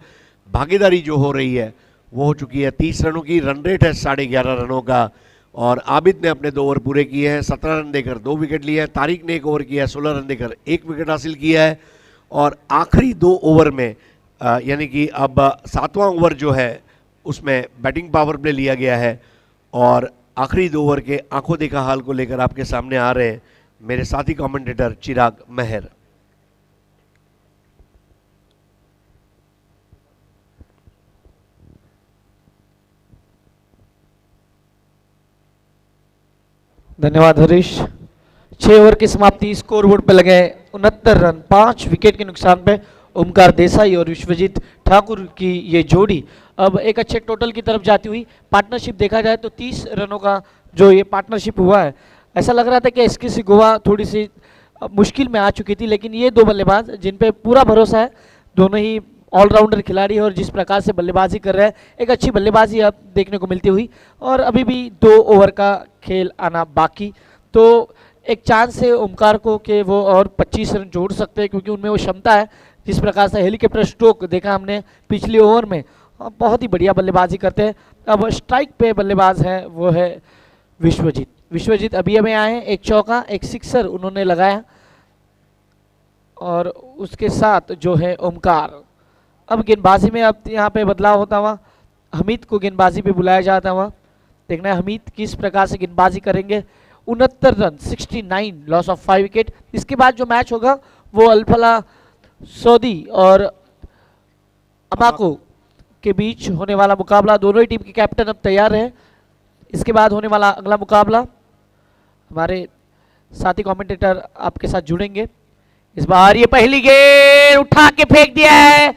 भागीदारी जो हो रही है वो हो चुकी है 30 रनों की। रन रेट है 11.5 रनों का, और आबिद ने अपने 2 ओवर पूरे किए हैं, 17 रन देकर 2 विकेट लिए हैं। तारिक ने 1 ओवर किया है, 16 रन देकर 1 विकेट हासिल किया है। और आखिरी 2 ओवर में यानी कि अब 7वां ओवर जो है उसमें बैटिंग पावर प्ले लिया गया है, और आखिरी 2 ओवर के आंखों देखा हाल को लेकर आपके सामने आ रहे हैं मेरे साथी कमेंटेटर चिराग मेहर। धन्यवाद हरीश। 6 ओवर की समाप्ति, स्कोर बोर्ड पे लगे 69 रन 5 विकेट के नुकसान पे ओमकार देसाई और विश्वजीत ठाकुर की ये जोड़ी अब एक अच्छे टोटल की तरफ जाती हुई। पार्टनरशिप देखा जाए तो 30 रनों का जो ये पार्टनरशिप हुआ है, ऐसा लग रहा था कि एसकेसी गोवा थोड़ी सी मुश्किल में आ चुकी थी, लेकिन ये 2 बल्लेबाज जिन पे पूरा भरोसा है, दोनों ही ऑलराउंडर खिलाड़ी और जिस प्रकार से बल्लेबाजी कर रहे हैं, एक अच्छी बल्लेबाजी अब देखने को मिलती हुई। और अभी भी 2 ओवर का खेल आना बाकी, तो एक चांस है ओमकार को कि वो और 25 रन जोड़ सकते हैं, क्योंकि उनमें वो क्षमता है। जिस प्रकार से हेलीकॉप्टर स्ट्रोक देखा हमने पिछले ओवर में, बहुत ही बढ़िया बल्लेबाजी करते हैं। अब स्ट्राइक पे बल्लेबाज हैं वो है विश्वजीत। विश्वजीत अभी अभी आए हैं, 1 चौका 1 सिक्सर उन्होंने लगाया, और उसके साथ जो है ओमकार। अब गेंदबाजी में अब यहाँ पे बदलाव होता हुआ, हमीद को गेंदबाजी पे बुलाया जाता हुआ। देखना है हमीद किस प्रकार से गेंदबाजी करेंगे। 69 रन 69 लॉस ऑफ 5 विकेट। इसके बाद जो मैच होगा वो अल्फला सऊदी और अमाको के बीच होने वाला मुकाबला, दोनों ही टीम के कैप्टन अब तैयार हैं। इसके बाद होने वाला अगला मुकाबला हमारे साथी कमेंटेटर आपके साथ जुड़ेंगे। इस बार ये पहली गेंद उठा के फेंक दिया है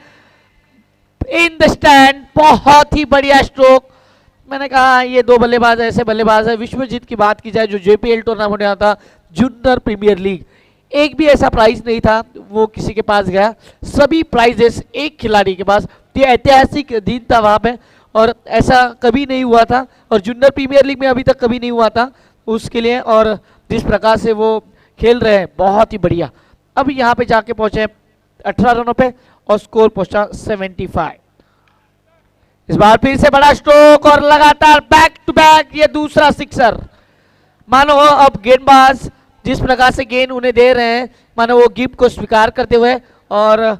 इन द स्टैंड, बहुत ही बढ़िया स्ट्रोक। मैंने कहा ये 2 बल्लेबाज ऐसे बल्लेबाज है। विश्वजीत की बात की जाए जो जेपीएल टूर्नामेंट में आता, जूनियर प्रीमियर लीग, एक भी ऐसा प्राइज नहीं था वो किसी के पास गया, सभी प्राइजेस एक खिलाड़ी के पास। ये ऐतिहासिक दिन था वहां पे, और ऐसा कभी नहीं हुआ था, और जूनियर प्रीमियर लीग में अभी तक कभी नहीं हुआ था उसके लिए। और जिस प्रकार से वो खेल रहे हैं बहुत ही बढ़िया। अब यहाँ पे जाके पहुंचे 18 रनों पे और स्कोर पहुंचा 75। इस बार फिर से बड़ा स्ट्रोक और लगातार बैक टू बैक ये दूसरा सिक्सर। मानो अब गेंदबाज जिस प्रकार से गेंद उन्हें दे रहे हैं, मानो वो गिफ्ट को स्वीकार करते हुए, और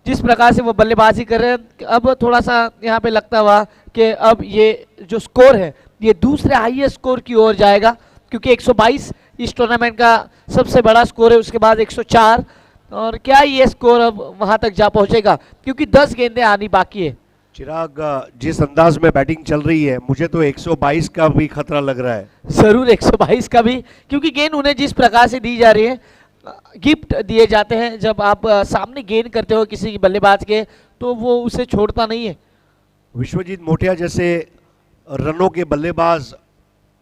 जिस प्रकार से वो बल्लेबाजी कर रहे हैं, अब थोड़ा सा यहाँ पे लगता हुआ कि अब ये जो स्कोर है ये दूसरे हाईएस्ट स्कोर की ओर जाएगा, क्योंकि 122 इस टूर्नामेंट का सबसे बड़ा स्कोर है, उसके बाद 104, और क्या ये स्कोर अब वहां तक जा पहुंचेगा, क्योंकि 10 गेंदें आनी बाकी है। चिराग, जिस अंदाज में बैटिंग चल रही है मुझे तो 122 का भी खतरा लग रहा है। जरूर 122 का भी, क्योंकि गेंद उन्हें जिस प्रकार से दी जा रही है, गिफ्ट दिए जाते हैं जब आप सामने गेंद करते हो किसी बल्लेबाज के, तो वो उसे छोड़ता नहीं है। विश्वजीत मोटिया जैसे रनों के बल्लेबाज,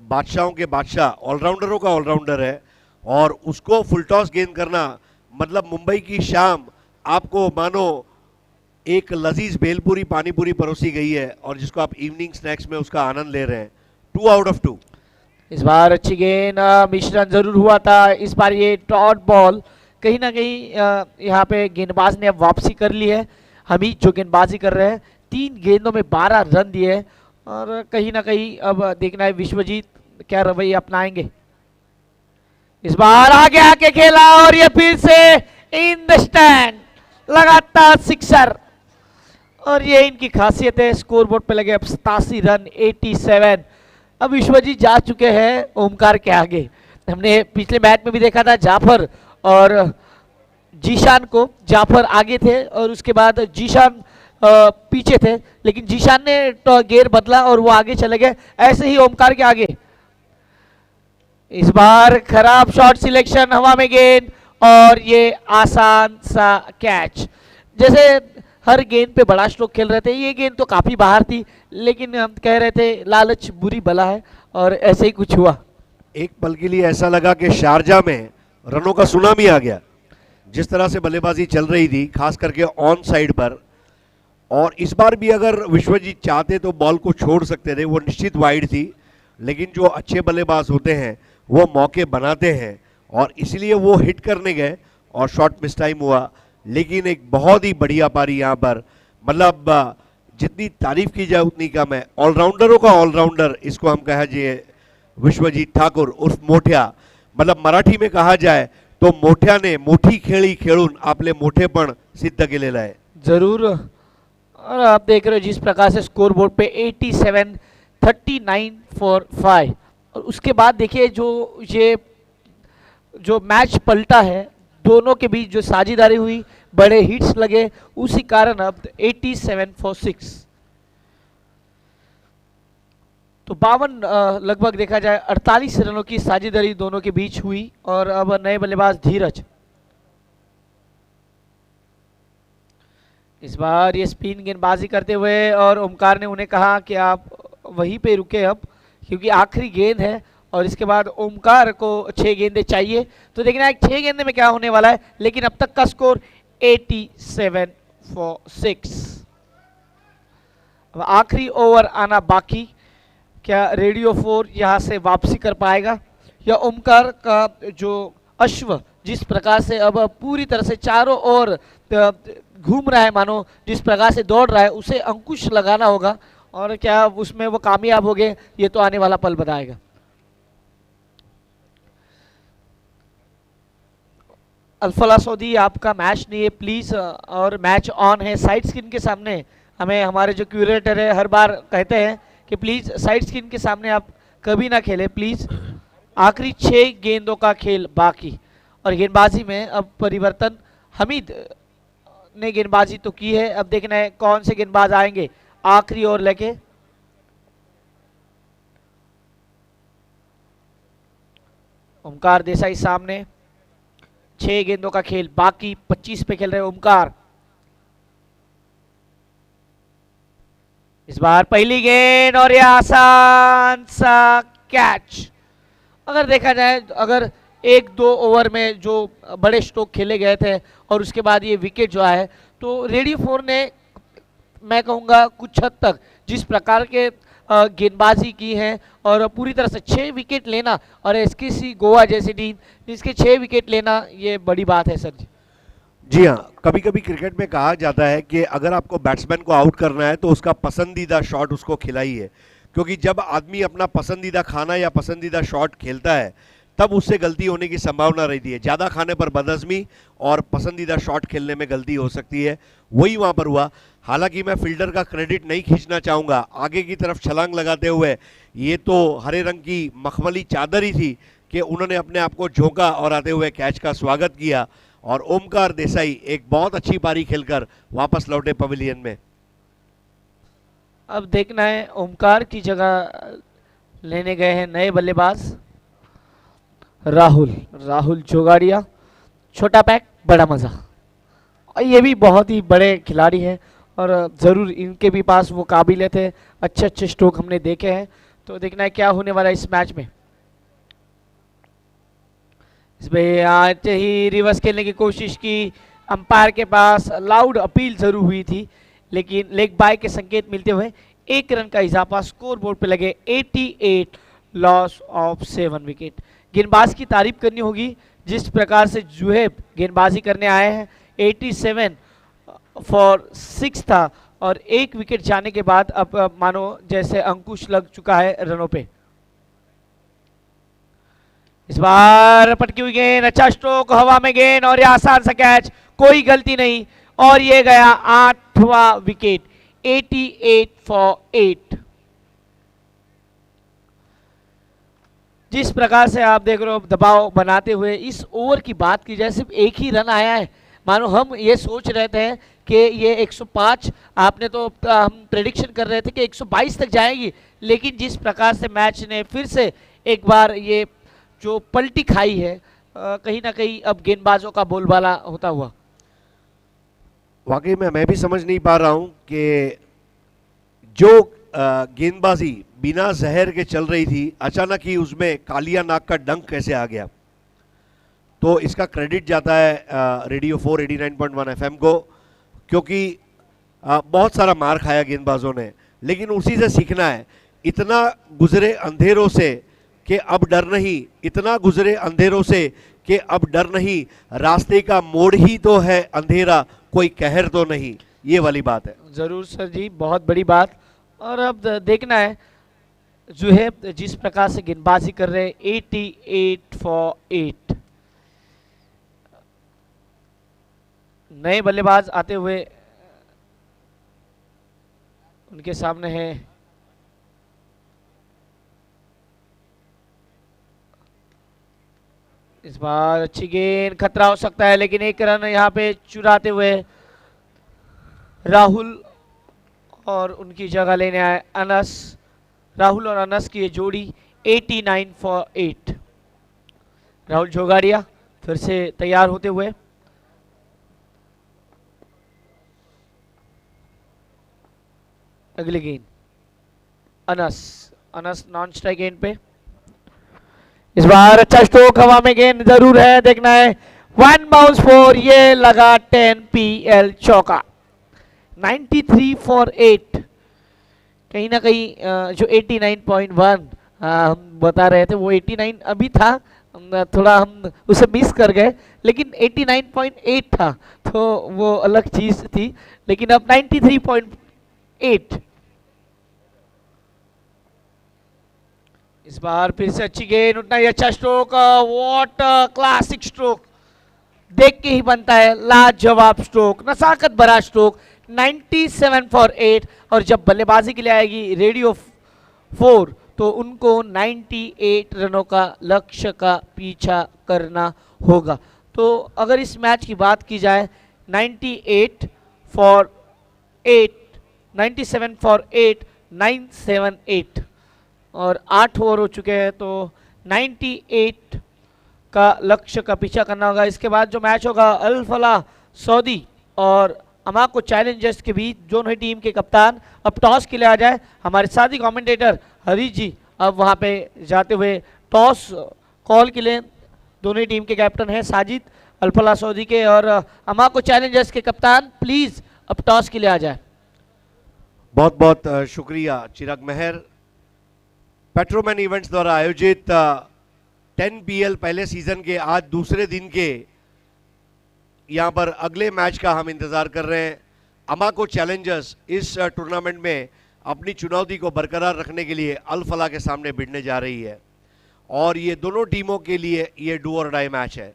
बादशाहों के बादशाह, ऑलराउंडरों का ऑलराउंडर है, और उसको फुल टॉस गेंद करना मतलब मुंबई की शाम आपको मानो एक लजीज भेलपूरी पानीपूरी परोसी गई है, और जिसको आप इवनिंग स्नैक्स में उसका आनंद ले रहे हैं। 2 आउट ऑफ 2। इस बार अच्छी गेंद, मिश्रण जरूर हुआ था। इस बार ये डॉट बॉल कहीं ना कहीं यहाँ पे गेंदबाज ने अब वापसी कर ली है। हमीद जो गेंदबाजी कर रहे हैं, 3 गेंदों में 12 रन दिए हैं, और कहीं ना कहीं अब देखना है विश्वजीत क्या रवैया अपनाएंगे। इस बार आगे आके खेला और ये फिर से इन द स्टैंड, लगातार सिक्सर, और ये इनकी खासियत है। स्कोर बोर्ड पे लगे अब 87 रन 87। अब विश्वजीत जा चुके हैं ओमकार के आगे। हमने पिछले मैच में भी देखा था जाफर और जीशान को, जाफर आगे थे और उसके बाद जीशान पीछे थे, लेकिन जीशान ने गेयर बदला और वो आगे चले गए, ऐसे ही ओमकार के आगे। इस बार खराब शॉट सिलेक्शन, हवा में गेंद, और ये आसान सा कैच। जैसे हर गेंद पे बड़ा स्ट्रोक खेल रहे थे, ये गेंद तो काफी बाहर थी, लेकिन हम कह रहे थे लालच बुरी बला है, और ऐसे ही कुछ हुआ। एक पल के लिए ऐसा लगा कि शारजा में रनों का सुनामी आ गया। जिस तरह से बल्लेबाजी चल रही थी खास करके ऑन साइड पर, और इस बार भी अगर विश्वजीत चाहते तो बॉल को छोड़ सकते थे, वो निश्चित वाइड थी, लेकिन जो अच्छे बल्लेबाज होते हैं वो मौके बनाते हैं और इसलिए वो हिट करने गए और शॉट मिस टाइम हुआ। लेकिन एक बहुत ही बढ़िया पारी यहाँ पर, मतलब जितनी तारीफ की जाए उतनी कम है। ऑलराउंडरों का ऑलराउंडर इसको हम कहा जाए विश्वजीत ठाकुर उर्फ मोठ्या, मतलब मराठी में कहा जाए तो मोठ्याने मोठी खेळी खेळून आपले मोठेपण सिद्ध केलेलं आहे। जरूर। और आप देख रहे हो जिस प्रकार से स्कोर बोर्ड पे 87 39 फॉर 5, और उसके बाद देखिए जो मैच पलटा है, दोनों के बीच जो साझेदारी हुई, बड़े हिट्स लगे, उसी कारण अब 87 फॉर 6। तो 52 लगभग देखा जाए 48 रनों की साझेदारी दोनों के बीच हुई। और अब नए बल्लेबाज धीरज, इस बार ये स्पिन गेंदबाजी करते हुए, और ओमकार ने उन्हें कहा कि आप वहीं पे रुके अब, क्योंकि आखिरी गेंद है और इसके बाद ओमकार को 6 गेंदें चाहिए। तो देखना है 6 गेंदे में क्या होने वाला है, लेकिन अब तक का स्कोर 87 फॉर 6। अब आखिरी ओवर आना बाकी, क्या रेडियो 4 यहाँ से वापसी कर पाएगा, या ओमकार का जो अश्व जिस प्रकार से अब पूरी तरह से चारों ओर घूम रहा है, मानो जिस प्रकार से दौड़ रहा है, उसे अंकुश लगाना होगा, और क्या उसमें वो कामयाब हो गए, ये तो आने वाला पल बताएगा। अल्फला सऊदी, आपका मैच नहीं है प्लीज, और मैच ऑन है साइड स्क्रीन के सामने। हमें हमारे जो क्यूरेटर है हर बार कहते हैं कि प्लीज साइड स्क्रीन के सामने आप कभी ना खेलें प्लीज। आखिरी 6 गेंदों का खेल बाकी, और गेंदबाजी में अब परिवर्तन। हमीद ने गेंदबाजी तो की है, अब देखना है कौन से गेंदबाज आएंगे आखिरी ओवर लेके। ओमकार देसाई सामने, 6 गेंदों का खेल बाकी, 25 पे खेल रहे ओमकार। इस बार पहली गेंद, और यह आसान सा कैच। अगर देखा जाए, अगर 1-2 ओवर में जो बड़े स्ट्रोक खेले गए थे और उसके बाद ये विकेट जो है, तो रेडियो 4 ने मैं कहूँगा कुछ हद तक जिस प्रकार के गेंदबाजी की है, और पूरी तरह से 6 विकेट लेना, और एसकेसी गोवा जैसी टीम जिसके 6 विकेट लेना, ये बड़ी बात है सर जी। जी हाँ, कभी कभी क्रिकेट में कहा जाता है कि अगर आपको बैट्समैन को आउट करना है तो उसका पसंदीदा शॉट उसको खिलाइए, क्योंकि जब आदमी अपना पसंदीदा खाना या पसंदीदा शॉट खेलता है तब उससे गलती होने की संभावना रहती है। ज़्यादा खाने पर बदहज़मी और पसंदीदा शॉट खेलने में गलती हो सकती है, वही वहाँ पर हुआ। हालांकि मैं फील्डर का क्रेडिट नहीं खींचना चाहूँगा, आगे की तरफ छलांग लगाते हुए ये तो हरे रंग की मखमली चादर ही थी कि उन्होंने अपने आप को झोंका और आते हुए कैच का स्वागत किया, और ओमकार देसाई एक बहुत अच्छी पारी खेलकर वापस लौटे पवेलियन में। अब देखना है ओमकार की जगह लेने गए हैं नए बल्लेबाज राहुल जोगाड़िया। छोटा पैक बड़ा मजा, और ये भी बहुत ही बड़े खिलाड़ी हैं, और ज़रूर इनके भी पास वो काबिलियत है, अच्छे स्ट्रोक हमने देखे हैं। तो देखना है क्या होने वाला है इस मैच में। इसमें आज ही रिवर्स खेलने की कोशिश की, अंपायर के पास लाउड अपील जरूर हुई थी, लेकिन लेग बाय के संकेत मिलते हुए 1 रन का इजाफा स्कोर बोर्ड पे लगे। 88 लॉस ऑफ 7 विकेट। गेंदबाज की तारीफ करनी होगी, जिस प्रकार से जुहेब गेंदबाजी करने आए हैं। 87 फॉर 6 था, और 1 विकेट जाने के बाद अब मानो जैसे अंकुश लग चुका है रनों पे। इस बार पटकी हुई गेंद, अच्छा स्ट्रोक, हवा में गेंद, और ये आसान सा कैच, कोई गलती नहीं, और ये गया 8वां विकेट। 88 फॉर 8। जिस प्रकार से आप देख रहे हो दबाव बनाते हुए, इस ओवर की बात की जाए सिर्फ 1 ही रन आया है। मानो हम ये सोच रहे थे कि ये 105, आपने तो हम प्रेडिक्शन कर रहे थे कि 122 तक जाएगी, लेकिन जिस प्रकार से मैच ने फिर से एक बार ये जो पलटी खाई है, कहीं ना कहीं अब गेंदबाजों का बोलबाला होता हुआ। वाकई में मैं भी समझ नहीं पा रहा हूं कि जो गेंदबाजी बिना जहर के चल रही थी, अचानक ही उसमें कालिया नाग का डंक कैसे आ गया। तो इसका क्रेडिट जाता है रेडियो 489.1 एफएम को, क्योंकि बहुत सारा मार खाया गेंदबाजों ने, लेकिन उसी से सीखना है। इतना गुजरे अंधेरों से कि अब डर नहीं, इतना गुजरे अंधेरों से कि अब डर नहीं, रास्ते का मोड़ ही तो है अंधेरा, कोई कहर तो नहीं, ये वाली बात है। जरूर सर जी, बहुत बड़ी बात। और अब देखना है जुहेब जिस प्रकार से गेंदबाजी कर रहे हैं, 88 फॉर 8। नए बल्लेबाज आते हुए उनके सामने है इस बार अच्छी गेंद, खतरा हो सकता है, लेकिन एक रन यहाँ पे चुराते हुए राहुल और उनकी जगह लेने आए अनस। राहुल और अनस की ये जोड़ी 89 फॉर 8। राहुल जोगाड़िया फिर से तैयार होते हुए, अगली गेंद अनस नॉन स्ट्राइक गेंद पे। इस बार अच्छा स्ट्रोक, हवा में गेंद जरूर है, देखना है। 1 बाउंस फॉर, ये लगा 10 PL चौका। 93 फॉर 8। कहीं ना कहीं जो 89.1 हम बता रहे थे वो 89 अभी था, थोड़ा हम उसे मिस कर गए, लेकिन 89.8 था, तो वो अलग चीज थी। लेकिन अब 93.8। इस बार फिर से अच्छी गेंद, उतना ही अच्छा स्ट्रोक, व्हाट क्लासिक स्ट्रोक, देख के ही बनता है लाजवाब स्ट्रोक, नसाकत भरा स्ट्रोक। 97 फॉर 8। और जब बल्लेबाजी के लिए आएगी रेडियो 4 तो उनको 98 रनों का लक्ष्य का पीछा करना होगा। तो अगर इस मैच की बात की जाए, 98 फॉर 8, 97 फॉर 8, 978 और 8 ओवर हो चुके हैं, तो 98 का लक्ष्य का पीछा करना होगा। इसके बाद जो मैच होगा अल फलाह सऊदी और अमाको चैलेंजर्स के बीच, दोनों ही टीम के कप्तान अब टॉस के लिए आ जाए। हमारे साथी कमेंटेटर हरीश जी अब वहां पे जाते हुए टॉस कॉल के लिए, दोनों ही टीम के कैप्टन हैं साजिद, अल फलाह सऊदी के और अमाको चैलेंजर्स के कप्तान, प्लीज अब टॉस के लिए आ जाए। बहुत बहुत शुक्रिया चिराग मेहर। पेट्रोमैन इवेंट्स द्वारा आयोजित 10 PL पहले सीजन के आज दूसरे दिन के यहाँ पर अगले मैच का हम इंतजार कर रहे हैं। अमाको चैलेंजर्स इस टूर्नामेंट में अपनी चुनौती को बरकरार रखने के लिए अल फलाह के सामने भिड़ने जा रही है, और ये दोनों टीमों के लिए ये डू और डाई मैच है।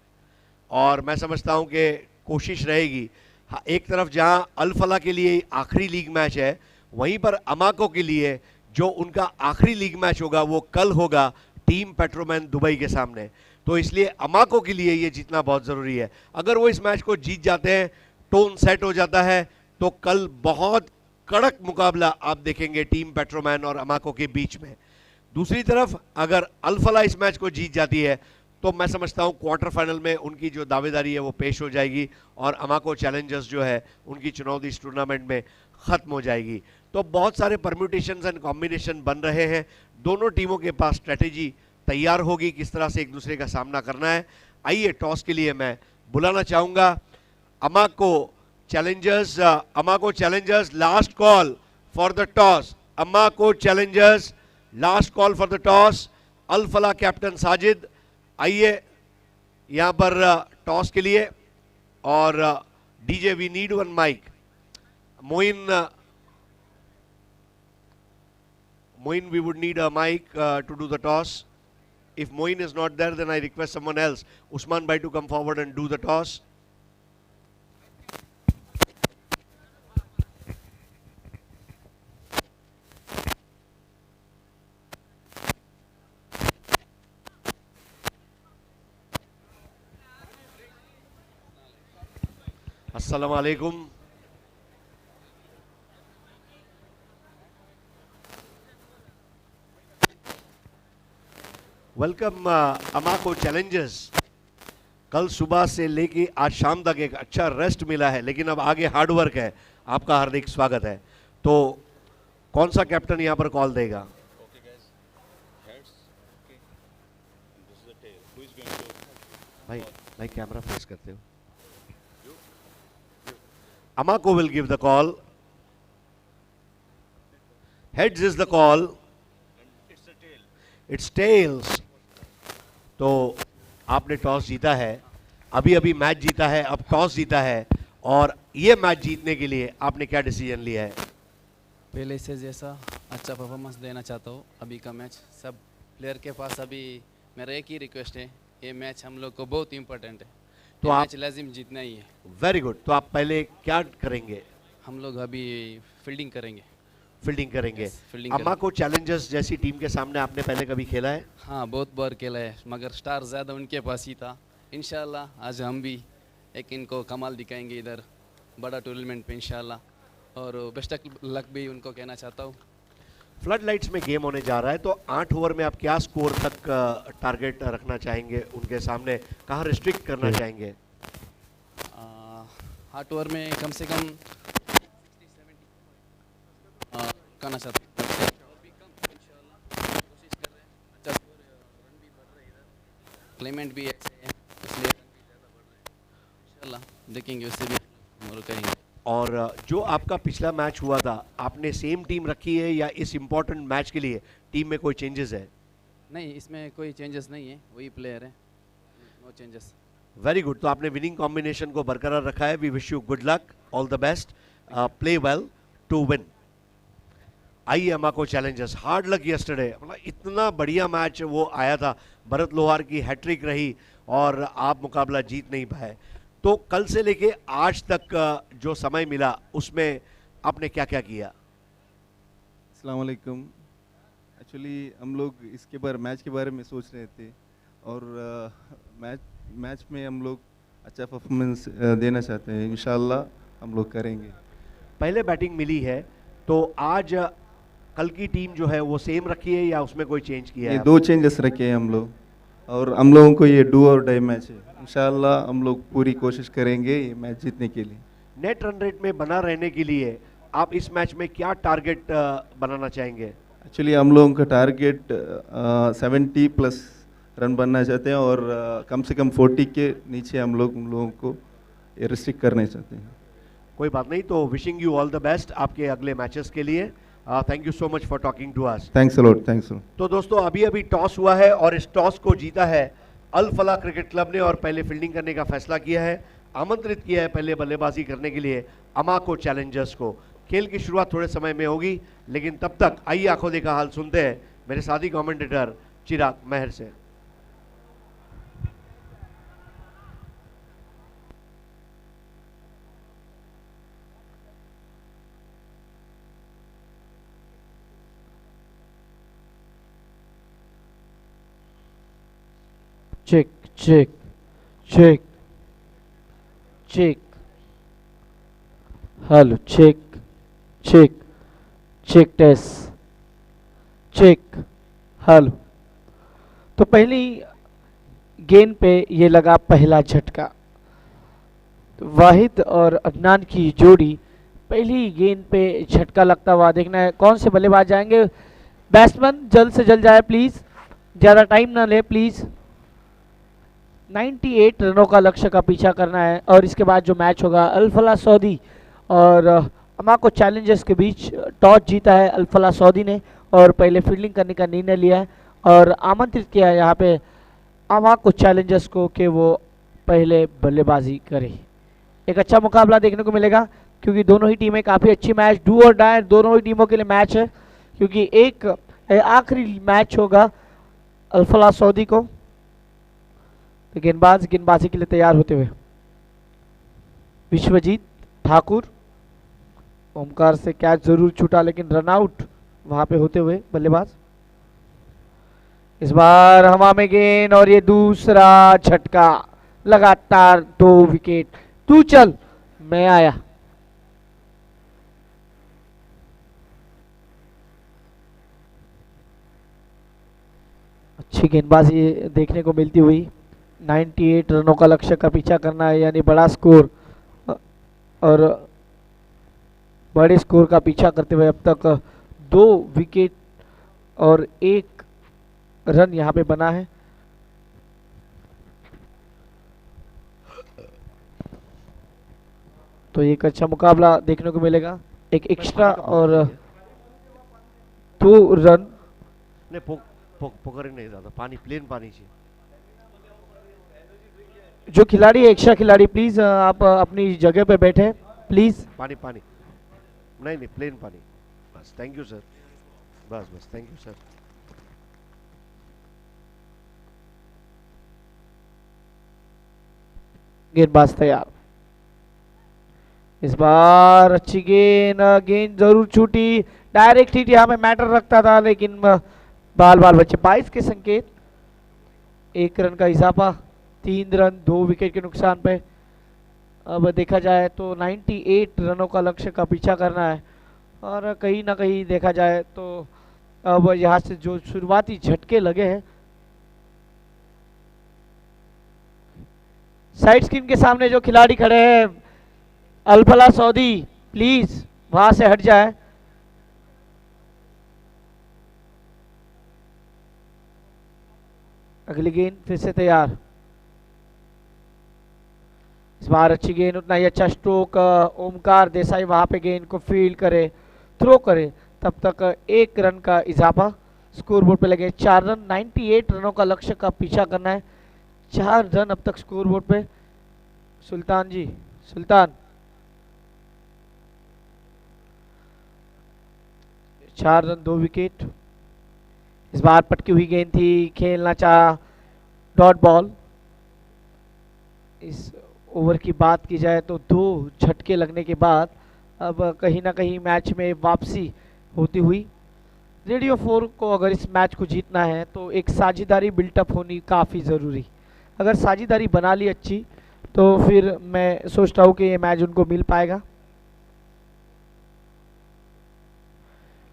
और मैं समझता हूँ कि कोशिश रहेगी, एक तरफ जहाँ अल फलाह के लिए आखिरी लीग मैच है, वहीं पर अमाको के लिए जो उनका आखिरी लीग मैच होगा वो कल होगा टीम पेट्रोमैन दुबई के सामने। तो इसलिए अमाको के लिए ये जीतना बहुत ज़रूरी है। अगर वो इस मैच को जीत जाते हैं, टोन सेट हो जाता है, तो कल बहुत कड़क मुकाबला आप देखेंगे टीम पेट्रोमैन और अमाको के बीच में। दूसरी तरफ अगर अल फलाह इस मैच को जीत जाती है तो मैं समझता हूँ क्वार्टर फाइनल में उनकी जो दावेदारी है वो पेश हो जाएगी और अमाको चैलेंजर्स जो है उनकी चुनौती इस टूर्नामेंट में ख़त्म हो जाएगी। तो बहुत सारे परम्यूटेशंस एंड कॉम्बिनेशन बन रहे हैं, दोनों टीमों के पास स्ट्रेटेजी तैयार होगी किस तरह से एक दूसरे का सामना करना है। आइए टॉस के लिए मैं बुलाना चाहूँगा Amaco challengers. Amaco challengers last call for the toss. Amaco challengers last call for the toss. Al Falah captain Sajid, आइए यहाँ पर टॉस के लिए। और DJ we need one mic. Moin, we would need a mic to do the toss. If Moin is not there, then I request someone else, Usman bhai, to come forward and do the toss. Assalamu alaikum. Welcome Amaco challengers. कल सुबह से लेके आज शाम तक एक अच्छा रेस्ट मिला है, लेकिन अब आगे हार्ड वर्क है। आपका हार्दिक स्वागत है। तो कौन सा कैप्टन यहां पर कॉल देगा? भाई भाई कैमरा फेस करते हो. Amako will give the call. Heads is the call. It's tails. तो आपने टॉस जीता है, अभी अभी मैच जीता है, अब टॉस जीता है, और ये मैच जीतने के लिए आपने क्या डिसीजन लिया है? पहले से जैसा अच्छा परफॉर्मेंस देना चाहता हूँ. अभी का मैच सब प्लेयर के पास अभी मेरा एक ही रिक्वेस्ट है, ये मैच हम लोग को बहुत इंपॉर्टेंट है, तो तो आप मैच लाजिम जीतना ही है. Very good. तो आप पहले क्या करेंगे? हम लोग अभी फील्डिंग करेंगे. फील्डिंग करेंगे. Yes, fielding अम्मा को चैलेंजर्स जैसी टीम के सामने आपने पहले कभी खेला है? हाँ, बहुत बार खेला है, मगर स्टार ज़्यादा उनके पास ही था. इंशाल्लाह आज हम भी एक इनको कमाल दिखाएंगे इधर बड़ा टूर्नामेंट पे इंशाल्लाह, और बेस्ट लक भी उनको कहना चाहता हूँ. फ्लड लाइट्स में गेम होने जा रहा है, तो 8 ओवर में आप क्या स्कोर तक टारगेट रखना चाहेंगे उनके सामने? कहाँ रिस्ट्रिक्ट करना चाहेंगे? 8 ओवर में कम से कम 60-70 करना चाहता हूँ. और भी कम इंशाल्लाह कोशिश कर रहे हैं. अच्छा स्कोर, रन भी बढ़ रहे हैं इधर, क्लेमेंट भी अच्छे हैं, इसलिए रन भी ज़्यादा बढ़ रहे हैं. इंशाल्लाह देखेंगे, उससे भी हम करेंगे. और जो आपका पिछला मैच हुआ था, आपने सेम टीम रखी है या इस इम्पोर्टेंट मैच के लिए टीम में कोई चेंजेस है? नहीं, इसमें कोई चेंजेस नहीं है, वही प्लेयर है, नो चेंजेस. Very good. तो आपने विनिंग कॉम्बिनेशन को बरकरार रखा है. We wish you good luck, all the best, play well to win. आइए अम्मा को चैलेंजर्स. हार्ड लक यस्टरडे, मतलब इतना बढ़िया मैच वो आया था, भरत लोहार की हैट्रिक रही और आप मुकाबला जीत नहीं पाए. तो कल से लेके आज तक जो समय मिला उसमें आपने क्या क्या किया? अस्सलाम वालेकुम. एक्चुअली हम लोग इसके बारे मैच के बारे में सोच रहे थे, और मैच में हम लोग अच्छा परफॉर्मेंस देना चाहते हैं. इंशाल्लाह हम लोग करेंगे. पहले बैटिंग मिली है, तो आज कल की टीम जो है वो सेम रखी है या उसमें कोई चेंज किया ये है? 2 चेंजेस रखे हैं हम लोग, और हम लोगों को ये डू और डाई मैच है. इंशाल्लाह हम लोग पूरी कोशिश करेंगे ये मैच जीतने के लिए. नेट रन रेट में बना रहने के लिए आप इस मैच में क्या टारगेट बनाना चाहेंगे? एक्चुअली हम लोगों का टारगेट 70+ रन बनना चाहते हैं, और कम से कम 40 के नीचे हम लोगों को रिस्ट्रिक्ट करना चाहते हैं. कोई बात नहीं. तो wishing you all the best आपके अगले मैचेस के लिए. Thank you so much for talking to us. Thanks a lot. Thanks. तो दोस्तों अभी अभी टॉस हुआ है और इस टॉस को जीता है अल फलाह क्रिकेट क्लब ने और पहले फील्डिंग करने का फैसला किया है. आमंत्रित किया है पहले बल्लेबाजी करने के लिए अमाको चैलेंजर्स को. खेल की शुरुआत थोड़े समय में होगी, लेकिन तब तक आइए आंखों देखा हाल सुनते हैं मेरे साथी कमेंटेटर चिराग मेहर से. Check check check check. Hello, check check check test check. Hello. तो पहली गेंद पे ये लगा पहला झटका. तो वाहिद और अदनान की जोड़ी, पहली गेंद पे झटका लगता हुआ देखना है कौन से बल्लेबाज जाएंगे. बैट्समैन जल्द से जल्द जाए प्लीज, ज़्यादा टाइम ना ले प्लीज. 98 रनों का लक्ष्य का पीछा करना है. और इसके बाद जो मैच होगा अल फलाह सऊदी और अमाको चैलेंजर्स के बीच, टॉस जीता है अल फलाह सऊदी ने और पहले फील्डिंग करने का निर्णय लिया है और आमंत्रित किया है यहाँ पे अमाको चैलेंजर्स को कि वो पहले बल्लेबाजी करे. एक अच्छा मुकाबला देखने को मिलेगा क्योंकि दोनों ही टीमें काफ़ी अच्छी मैच, डू और डाई दोनों ही टीमों के लिए मैच है, क्योंकि एक आखिरी मैच होगा अल फलाह सऊदी को. तो गेंदबाजी के लिए तैयार होते हुए विश्वजीत ठाकुर. ओमकार से कैच जरूर छूटा लेकिन रन आउट वहां पे होते हुए बल्लेबाज. इस बार हवा में गेंद और ये दूसरा झटका, लगातार 2 विकेट. तू चल मैं आया. अच्छी गेंदबाजी देखने को मिलती हुई. 98 रनों का लक्ष्य का पीछा करना है, यानी बड़ा स्कोर, और बड़े स्कोर का पीछा करते हुए अब तक 2 विकेट और 1 रन यहाँ पे बना है। तो एक अच्छा मुकाबला देखने को मिलेगा, एक एक्स्ट्रा और 2 रन। नहीं पोकर नहीं ज्यादा, पानी प्लेन पानी चाहिए। जो खिलाड़ी है एक्स्ट्रा खिलाड़ी, प्लीज आप अपनी जगह पे बैठे प्लीज। पानी पानी नहीं प्लेन पानी बस। थैंक यू सर, बस थैंक यू सर। गेंदबाज तैयार। इस बार अच्छी गेंद जरूर छूटी, डायरेक्ट हिट यहाँ में मैटर रखता था, लेकिन बाल बच्चे 22 के संकेत, 1 रन का इजाफा, 3 रन 2 विकेट के नुकसान पे। अब देखा जाए तो 98 रनों का लक्ष्य का पीछा करना है, और कहीं ना कहीं देखा जाए तो अब यहाँ से जो शुरुआती झटके लगे हैं, साइड स्क्रीन के सामने जो खिलाड़ी खड़े हैं, अल्फला सऊदी प्लीज वहां से हट जाए। अगली गेंद फिर से तैयार। इस बार अच्छी गेंद, उतना ही अच्छा स्ट्रोक, ओमकार देसाई वहां पे गेंद को फील्ड करे, थ्रो करे, तब तक 1 रन का इजाफा। स्कोर बोर्ड पे लगे 4 रन, 98 रनों का लक्ष्य का पीछा करना है, 4 रन अब तक स्कोर बोर्ड पे। सुल्तान जी, सुल्तान 4 रन 2 विकेट। इस बार पटकी हुई गेंद थी, खेलना चाहा डॉट बॉल। इस ओवर की बात की जाए तो 2 झटके लगने के बाद अब कहीं ना कहीं मैच में वापसी होती हुई। रेडियो 4 को अगर इस मैच को जीतना है तो एक साझेदारी बिल्टअप होनी काफ़ी ज़रूरी। अगर साझेदारी बना ली अच्छी तो फिर मैं सोचता हूँ कि ये मैच उनको मिल पाएगा।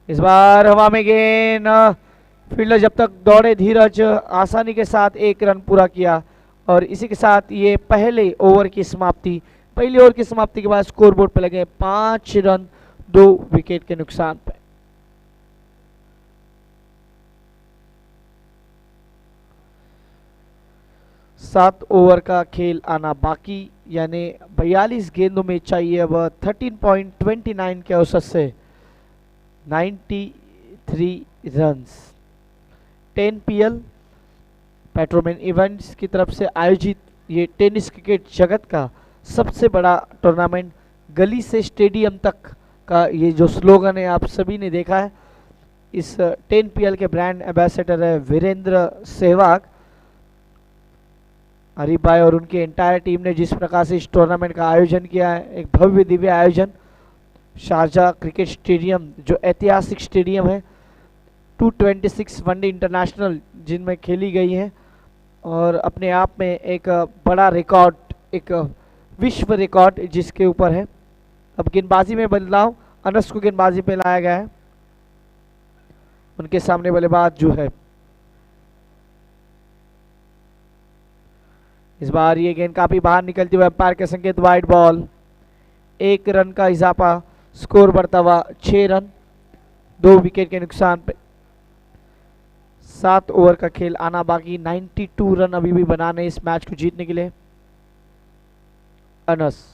इस बार हवा में गेंद, फील्डर जब तक दौड़े धीरज आसानी के साथ 1 रन पूरा किया, और इसी के साथ ये पहले ओवर की समाप्ति, पहली ओवर की समाप्ति के बाद स्कोर बोर्ड पे लगे 5 रन 2 विकेट के नुकसान पे। सात ओवर का खेल आना बाकी, यानी 42 गेंदों में चाहिए अब 13.29 के औसत से 93 रन्स। 10 PL पेट्रोमैन इवेंट्स की तरफ से आयोजित ये टेनिस क्रिकेट जगत का सबसे बड़ा टूर्नामेंट, गली से स्टेडियम तक का ये जो स्लोगन है आप सभी ने देखा है। इस 10 PL के ब्रांड एम्बेसडर है वीरेंद्र सहवाग। हरीफ भाई और उनकी एंटायर टीम ने जिस प्रकार से इस टूर्नामेंट का आयोजन किया है, एक भव्य दिव्य आयोजन, शारजा क्रिकेट स्टेडियम जो ऐतिहासिक स्टेडियम है, 226 वनडे इंटरनेशनल जिनमें खेली गई हैं, और अपने आप में एक बड़ा रिकॉर्ड, एक विश्व रिकॉर्ड जिसके ऊपर है। अब गेंदबाजी में बदलाव, अनस को गेंदबाजी पे लाया गया है, उनके सामने बल्लेबाज जो है। इस बार ये गेंद काफी बाहर निकलती हुई, अंपायर के संकेत वाइड बॉल, 1 रन का इजाफा, स्कोर बढ़ता हुआ 6 रन 2 विकेट के नुकसान पे। 7 ओवर का खेल आना बाकी, 92 रन अभी भी बनाने इस मैच को जीतने के लिए। अनस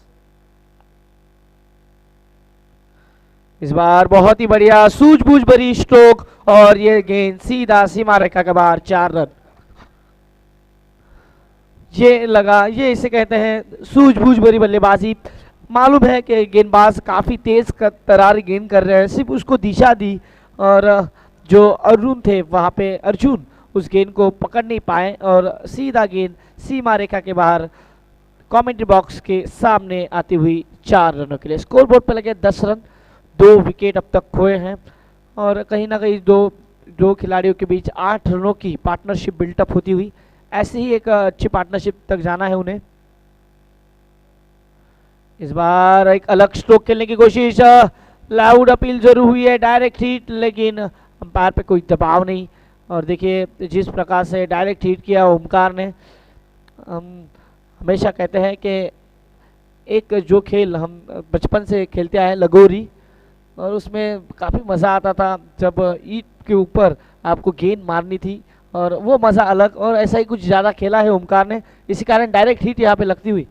इस बार बहुत ही बढ़िया सूझबूझ भरी स्ट्रोक, और ये गेंद सीधा सीमा रेखा के बाहर, 4 रन। ये लगा, ये इसे कहते हैं सूझबूझ भरी बल्लेबाजी। मालूम है कि गेंदबाज काफी तेज तरार गेंद कर रहे हैं, सिर्फ उसको दिशा दी, और जो अर्जुन थे वहां पे अर्जुन उस गेंद को पकड़ नहीं पाए, और सीधा गेंद सीमा रेखा के बाहर कमेंट्री बॉक्स के सामने आती हुई 4 रनों के लिए। स्कोर बोर्ड पर लगे 10 रन 2 विकेट अब तक खोए हैं, और कहीं ना कहीं दो खिलाड़ियों के बीच 8 रनों की पार्टनरशिप बिल्टअप होती हुई, ऐसे ही एक अच्छी पार्टनरशिप तक जाना है उन्हें। इस बार एक अलग स्ट्रोक खेलने की कोशिश, लाउड अपील जरूर हुई है, डायरेक्ट हिट, लेकिन अंपायर पे कोई दबाव नहीं। और देखिए जिस प्रकार से डायरेक्ट हिट किया ओमकार ने, हम हमेशा कहते हैं कि एक जो खेल हम बचपन से खेलते आए लगोरी, और उसमें काफ़ी मज़ा आता था जब ईंट के ऊपर आपको गेंद मारनी थी, और वो मज़ा अलग। और ऐसा ही कुछ ज़्यादा खेला है ओमकार ने, इसी कारण डायरेक्ट हिट यहाँ पे लगती हुई।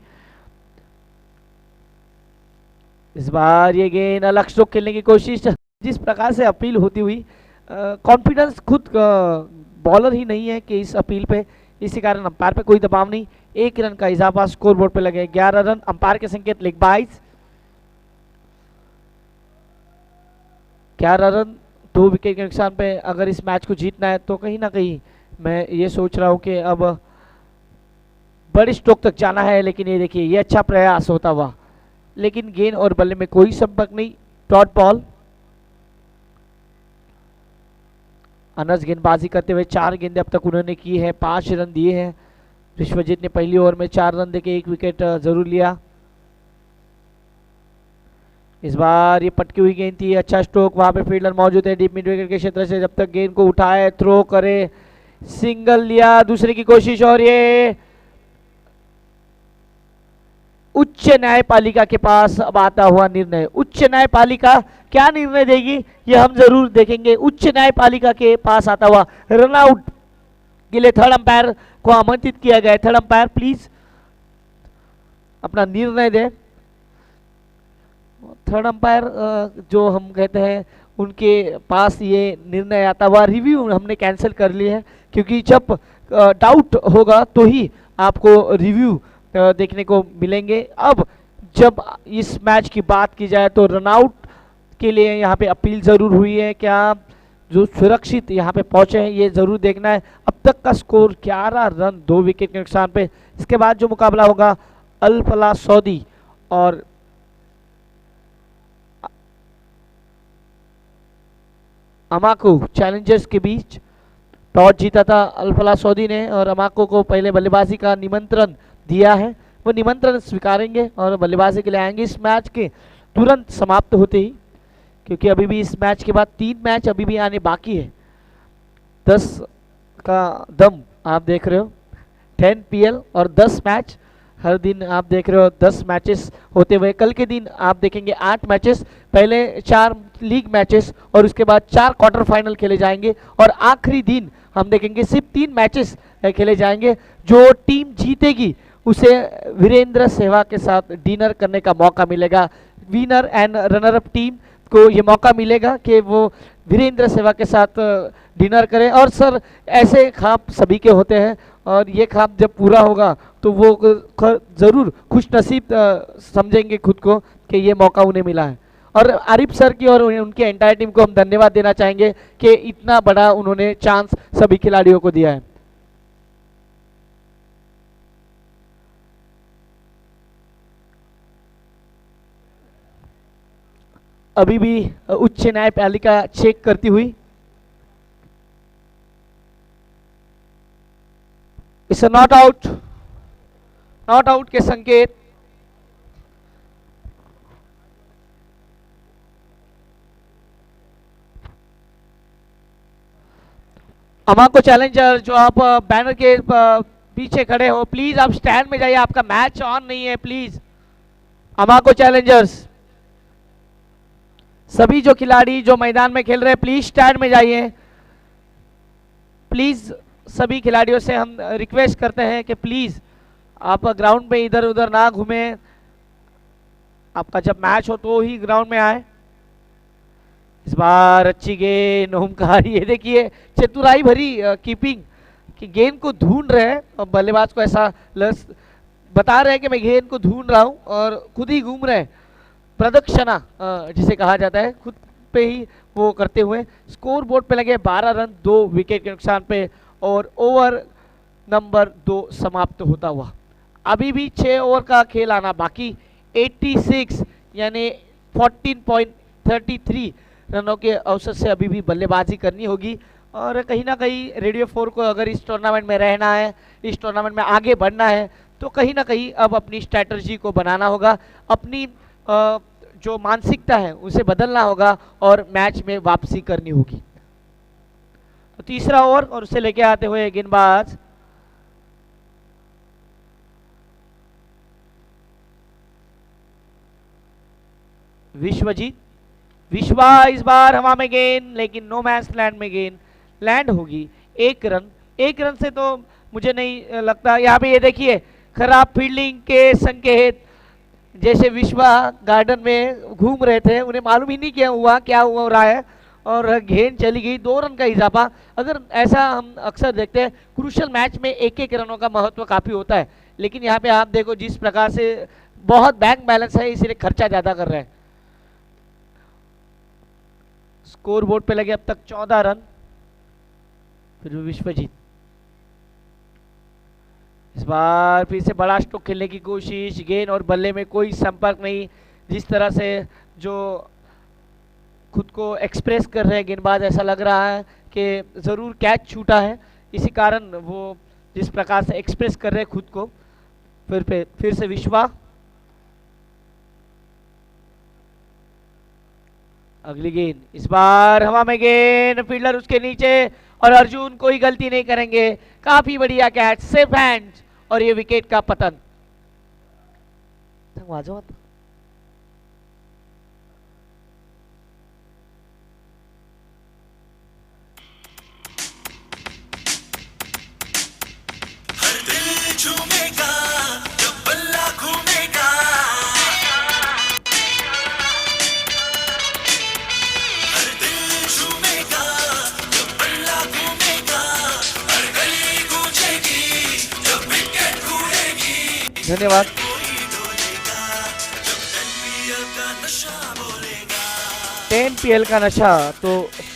इस बार ये गेंद अलग स्ट्रोक खेलने की कोशिश, जिस प्रकार से अपील होती हुई, कॉन्फिडेंस खुद बॉलर ही नहीं है कि इस अपील पे, इसी कारण अंपायर पे कोई दबाव नहीं। 1 रन का इजाफा स्कोर बोर्ड पे लगे 11 रन, अंपायर के संकेत लेग बाइज। 11 रन 2 विकेट के नुकसान पे अगर इस मैच को जीतना है तो कहीं ना कहीं मैं ये सोच रहा हूँ कि अब बड़ी स्ट्रोक तक जाना है। लेकिन ये देखिए, ये अच्छा प्रयास होता हुआ, लेकिन गेंद और बल्ले में कोई संपर्क नहीं। Dot ball. अनस गेंदबाजी करते हुए 4 गेंदें अब तक उन्होंने की है, 5 रन दिए हैं। विश्वजीत ने पहली ओवर में 4 रन देके 1 विकेट जरूर लिया। इस बार ये पटकी हुई गेंद थी, अच्छा स्ट्रोक, वहां पे फील्डर मौजूद है डीप मिड विकेट के क्षेत्र से, जब तक गेंद को उठाए थ्रो करे, सिंगल लिया, दूसरे की कोशिश, और ये उच्च न्यायपालिका के पास अब आता हुआ निर्णय। उच्च न्यायपालिका क्या निर्णय देगी ये हम जरूर देखेंगे। उच्च न्यायपालिका के पास आता हुआ रनआउट के लिए थर्ड अंपायर को आमंत्रित किया गया है। थर्ड अंपायर प्लीज अपना निर्णय दे। थर्ड अंपायर जो हम कहते हैं उनके पास ये निर्णय आता हुआ, रिव्यू हमने कैंसिल कर लिया है, क्योंकि जब डाउट होगा तो ही आपको रिव्यू देखने को मिलेंगे। अब जब इस मैच की बात की जाए तो रनआउट के लिए यहाँ पे अपील जरूर हुई है, क्या जो सुरक्षित यहाँ पे पहुंचे हैं ये जरूर देखना है। अब तक का स्कोर 11 रन 2 विकेट के नुकसान पे। इसके बाद जो मुकाबला होगा अल फलाह सऊदी और अमाको चैलेंजर्स के बीच। टॉस जीता था अल फलाह सऊदी ने और अमाको को पहले बल्लेबाजी का निमंत्रण दिया है, वो निमंत्रण स्वीकारेंगे और बल्लेबाजी के लिए आएंगे इस मैच के तुरंत समाप्त होते ही, क्योंकि अभी भी इस मैच के बाद 3 मैच अभी भी आने बाकी है। 10 का दम आप देख रहे हो, 10 PL और 10 मैच हर दिन आप देख रहे हो, 10 मैचेस होते हुए। कल के दिन आप देखेंगे 8 मैचेस, पहले 4 लीग मैचेस और उसके बाद 4 क्वार्टर फाइनल खेले जाएंगे, और आखिरी दिन हम देखेंगे सिर्फ 3 मैचेस खेले जाएंगे। जो टीम जीतेगी उसे वीरेंद्र सहवाग के साथ डिनर करने का मौका मिलेगा। Winner and runner up team को ये मौका मिलेगा कि वो वीरेंद्र सहवाग के साथ डिनर करें। और सर, ऐसे ख्वाब सभी के होते हैं, और ये ख्वाब जब पूरा होगा तो वो ज़रूर खुश नसीब समझेंगे खुद को कि ये मौका उन्हें मिला है। और आरिफ सर की और उनके एंटायर टीम को हम धन्यवाद देना चाहेंगे कि इतना बड़ा उन्होंने चांस सभी खिलाड़ियों को दिया है। अभी भी उच्च न्यायपालिका चेक करती हुई, इस नॉट आउट, नॉट आउट के संकेत। अमाको चैलेंजर जो आप बैनर के पीछे खड़े हो, प्लीज आप स्टैंड में जाइए, आपका मैच ऑन नहीं है प्लीज। अमाको चैलेंजर्स, सभी जो खिलाड़ी जो मैदान में खेल रहे हैं प्लीज स्टैंड में जाइए। प्लीज सभी खिलाड़ियों से हम रिक्वेस्ट करते हैं कि प्लीज आप ग्राउंड में इधर उधर ना घूमें, आपका जब मैच हो तो ही ग्राउंड में आए। इस बार अच्छी गेंद ओमकार, ये देखिए चतुराई भरी कीपिंग कि गेंद को ढूंढ रहे हैं और बल्लेबाज को ऐसा बता रहे हैं कि मैं गेंद को ढूंढ रहा हूं और खुद ही घूम रहे हैं। प्रदक्षिणा जिसे कहा जाता है, खुद पे ही वो करते हुए। स्कोर बोर्ड पे लगे 12 रन 2 विकेट के नुकसान पे और ओवर नंबर 2 समाप्त होता हुआ। अभी भी 6 ओवर का खेल आना बाकी। 86 यानी 14.33 रनों के औसत से अभी भी बल्लेबाजी करनी होगी। और कहीं ना कहीं रेडियो 4 को अगर इस टूर्नामेंट में रहना है, इस टूर्नामेंट में आगे बढ़ना है, तो कहीं ना कहीं अब अपनी स्ट्रैटेजी को बनाना होगा, अपनी जो मानसिकता है उसे बदलना होगा और मैच में वापसी करनी होगी। तो तीसरा ओवर और उसे लेके आते हुए गेंदबाज विश्वजीत। विश्वा इस बार हवा में गेंद, लेकिन नो मैच लैंड में गेंद लैंड होगी। एक रन से तो मुझे नहीं लगता। यहाँ पे ये देखिए खराब फील्डिंग के संकेत, जैसे विश्वा गार्डन में घूम रहे थे, उन्हें मालूम ही नहीं क्या हुआ रहा है, और गेंद चली गई। 2 रन का इजाफा। अगर ऐसा हम अक्सर देखते हैं क्रूशल मैच में एक एक रनों का महत्व काफी होता है, लेकिन यहाँ पे आप देखो जिस प्रकार से बहुत बैंक बैलेंस है, इसलिए खर्चा ज्यादा कर रहे हैं। स्कोर बोर्ड पे लगे अब तक 14 रन। फिर विश्वजीत इस बार फिर से बड़ा स्ट्रोक खेलने की कोशिश, गेंद और बल्ले में कोई संपर्क नहीं। जिस तरह से जो खुद को एक्सप्रेस कर रहे हैं गेंदबाज, ऐसा लग रहा है कि जरूर कैच छूटा है, इसी कारण वो जिस प्रकार से एक्सप्रेस कर रहे हैं खुद को। फिर से विश्वा, अगली गेंद इस बार हवा में गेंद, फील्डर उसके नीचे और अर्जुन कोई गलती नहीं करेंगे। काफी बढ़िया कैच, सेफ हैंड, और ये विकेट का पतन। आ जाओ धन्यवाद। टेन पीएल का नशा तो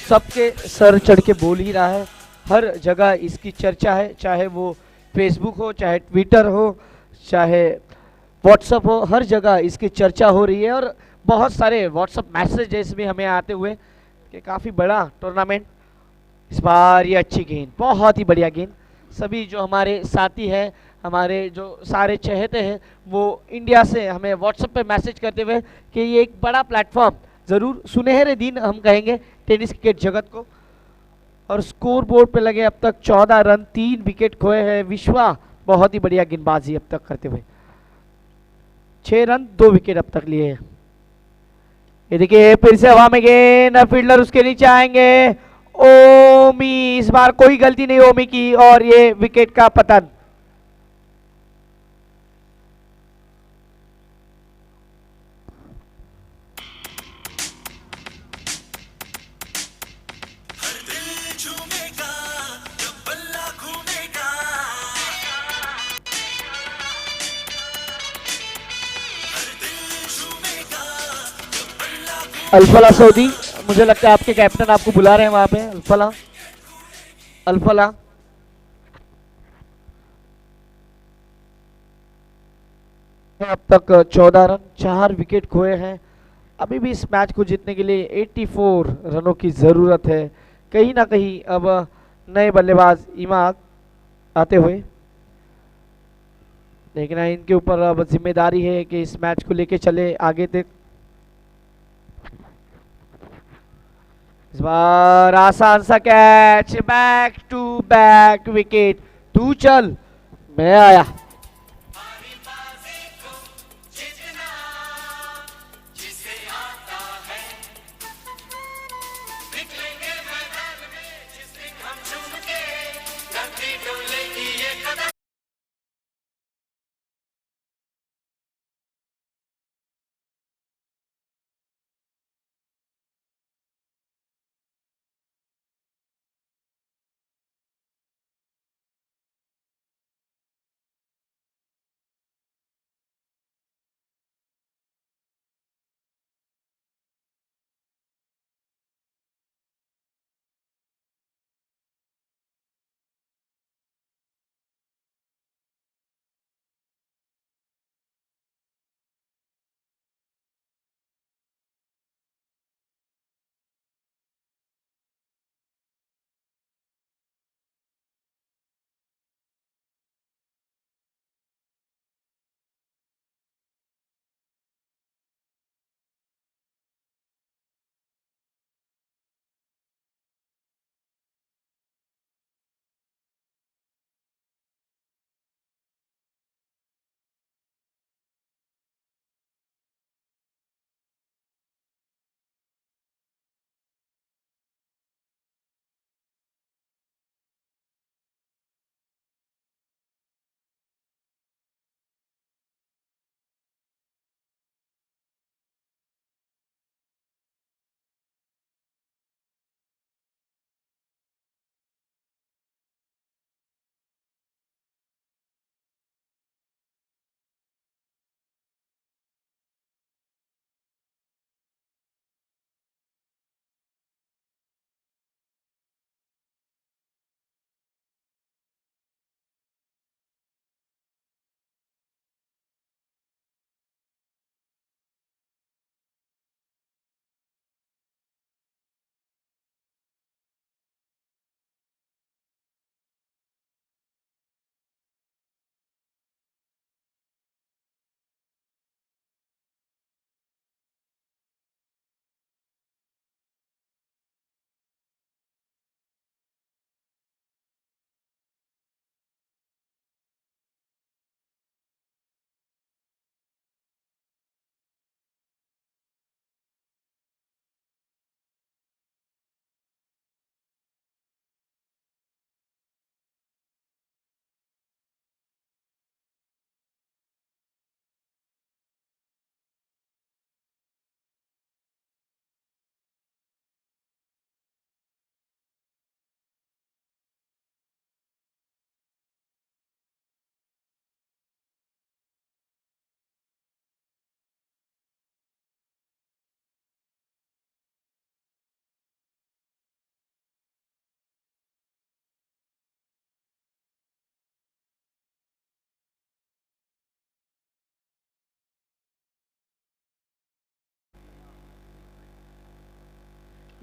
सबके सर चढ़ के बोल ही रहा है, हर जगह इसकी चर्चा है, चाहे वो फेसबुक हो, चाहे ट्विटर हो, चाहे व्हाट्सएप हो, हर जगह इसकी चर्चा हो रही है। और बहुत सारे व्हाट्सएप मैसेजेस भी हमें आते हुए कि काफ़ी बड़ा टूर्नामेंट। इस बार ये अच्छी गेंद, बहुत ही बढ़िया गेंद। सभी जो हमारे साथी हैं, हमारे जो सारे चहेते हैं, वो इंडिया से हमें व्हाट्सएप पे मैसेज करते हुए कि ये एक बड़ा प्लेटफॉर्म, ज़रूर सुनहरे दिन हम कहेंगे टेनिस क्रिकेट जगत को। और स्कोर बोर्ड पे लगे अब तक 14 रन, 3 विकेट खोए हैं। विश्वा बहुत ही बढ़िया गेंदबाजी अब तक करते हुए, 6 रन 2 विकेट अब तक लिए हैं। ये देखिए फिर से हवा में गेंद, फील्डर उसके नीचे आएंगे। ओमी, इस बार कोई गलती नहीं ओमी की, और ये विकेट का पतन। अल्फला सऊदी, मुझे लगता है आपके कैप्टन आपको बुला रहे हैं वहां पे। अल्फला, अल्फला अब तक 14 रन, 4 विकेट खोए हैं। अभी भी इस मैच को जीतने के लिए 84 रनों की जरूरत है। कहीं ना कहीं अब नए बल्लेबाज इमाद आते हुए, लेकिन इनके ऊपर अब जिम्मेदारी है कि इस मैच को लेके चले आगे तक। इस बार आसान सा catch, back to back wicket. तू चल मैं आया।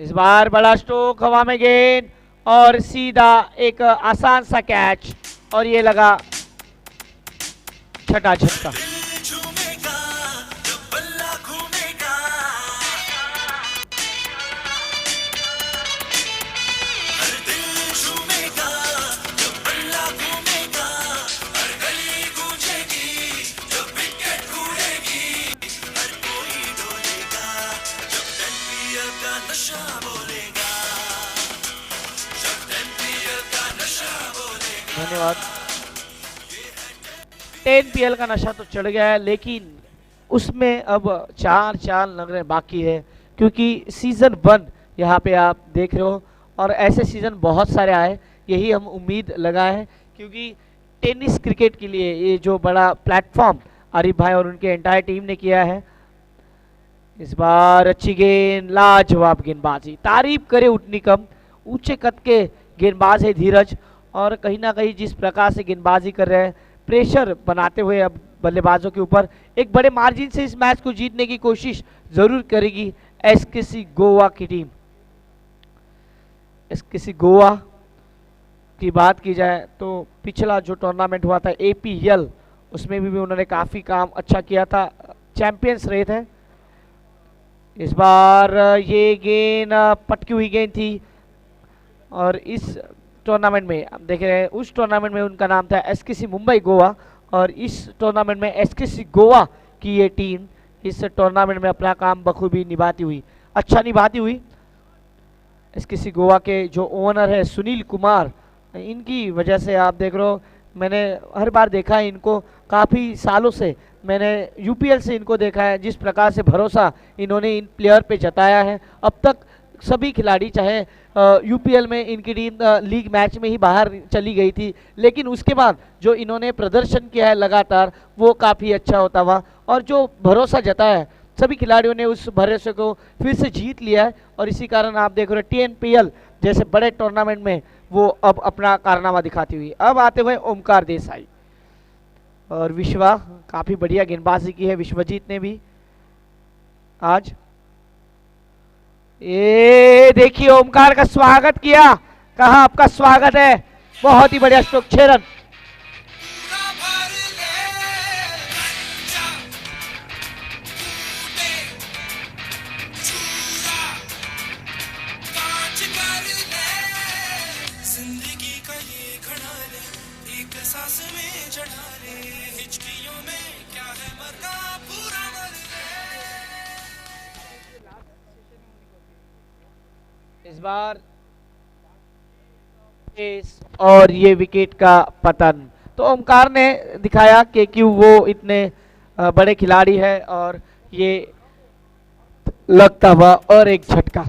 इस बार बड़ा स्ट्रोक, हवा में गेंद और सीधा एक आसान सा कैच, और ये लगा छठा झटका। धन्यवाद। 10 PL का नशा तो चढ़ गया है, लेकिन उसमें अब 4 चाल नगरें बाकी है, क्योंकि सीजन 1 यहाँ पे आप देख रहे हो, और ऐसे सीजन बहुत सारे आए, यही हम उम्मीद लगाए हैं, क्योंकि टेनिस क्रिकेट के लिए ये जो बड़ा प्लेटफॉर्म आरिफ भाई और उनके एंटायर टीम ने किया है। इस बार अच्छी गेंद, लाजवाब गेंदबाजी, तारीफ करे उतनी कम, ऊंचे कद के गेंदबाज है धीरज, और कहीं ना कहीं जिस प्रकार से गेंदबाजी कर रहे हैं, प्रेशर बनाते हुए अब बल्लेबाजों के ऊपर, एक बड़े मार्जिन से इस मैच को जीतने की कोशिश जरूर करेगी एसकेसी गोवा की टीम। एसकेसी गोवा की बात की जाए तो पिछला जो टूर्नामेंट हुआ था APL, उसमें भी उन्होंने काफी काम अच्छा किया था, चैंपियंस रहे थे। इस बार ये गेंद पटकी हुई गेंद थी, और इस टूर्नामेंट में हम देख रहे हैं, उस टूर्नामेंट में उनका नाम था एसकेसी मुंबई गोवा, और इस टूर्नामेंट में एसकेसी गोवा की ये टीम इस टूर्नामेंट में अपना काम बखूबी निभाती हुई, अच्छा निभाती हुई। एसकेसी गोवा के जो ओनर है सुनील कुमार, इनकी वजह से आप देख रहे हो, मैंने हर बार देखा है इनको, काफ़ी सालों से मैंने UPL से इनको देखा है, जिस प्रकार से भरोसा इन्होंने इन प्लेयर पे जताया है। अब तक सभी खिलाड़ी, चाहे UPL में इनकी टीम लीग मैच में ही बाहर चली गई थी, लेकिन उसके बाद जो इन्होंने प्रदर्शन किया है लगातार, वो काफ़ी अच्छा होता हुआ, और जो भरोसा जताया है सभी खिलाड़ियों ने, उस भरोसे को फिर से जीत लिया है, और इसी कारण आप देख रहे हो TNPL जैसे बड़े टूर्नामेंट में वो अब अपना कारनामा दिखाती हुई। अब आते हुए ओमकार देसाई और विश्वा, काफ़ी बढ़िया गेंदबाजी की है विश्वजीत ने भी आज। ये देखिए ओमकार का स्वागत किया, कहा आपका स्वागत है, बहुत ही बढ़िया स्ट्रोक, 6 रन। इस बार और ये विकेट का पतन, तो ओमकार ने दिखाया कि क्यों वो इतने बड़े खिलाड़ी है, और ये लगता हुआ और एक झटका।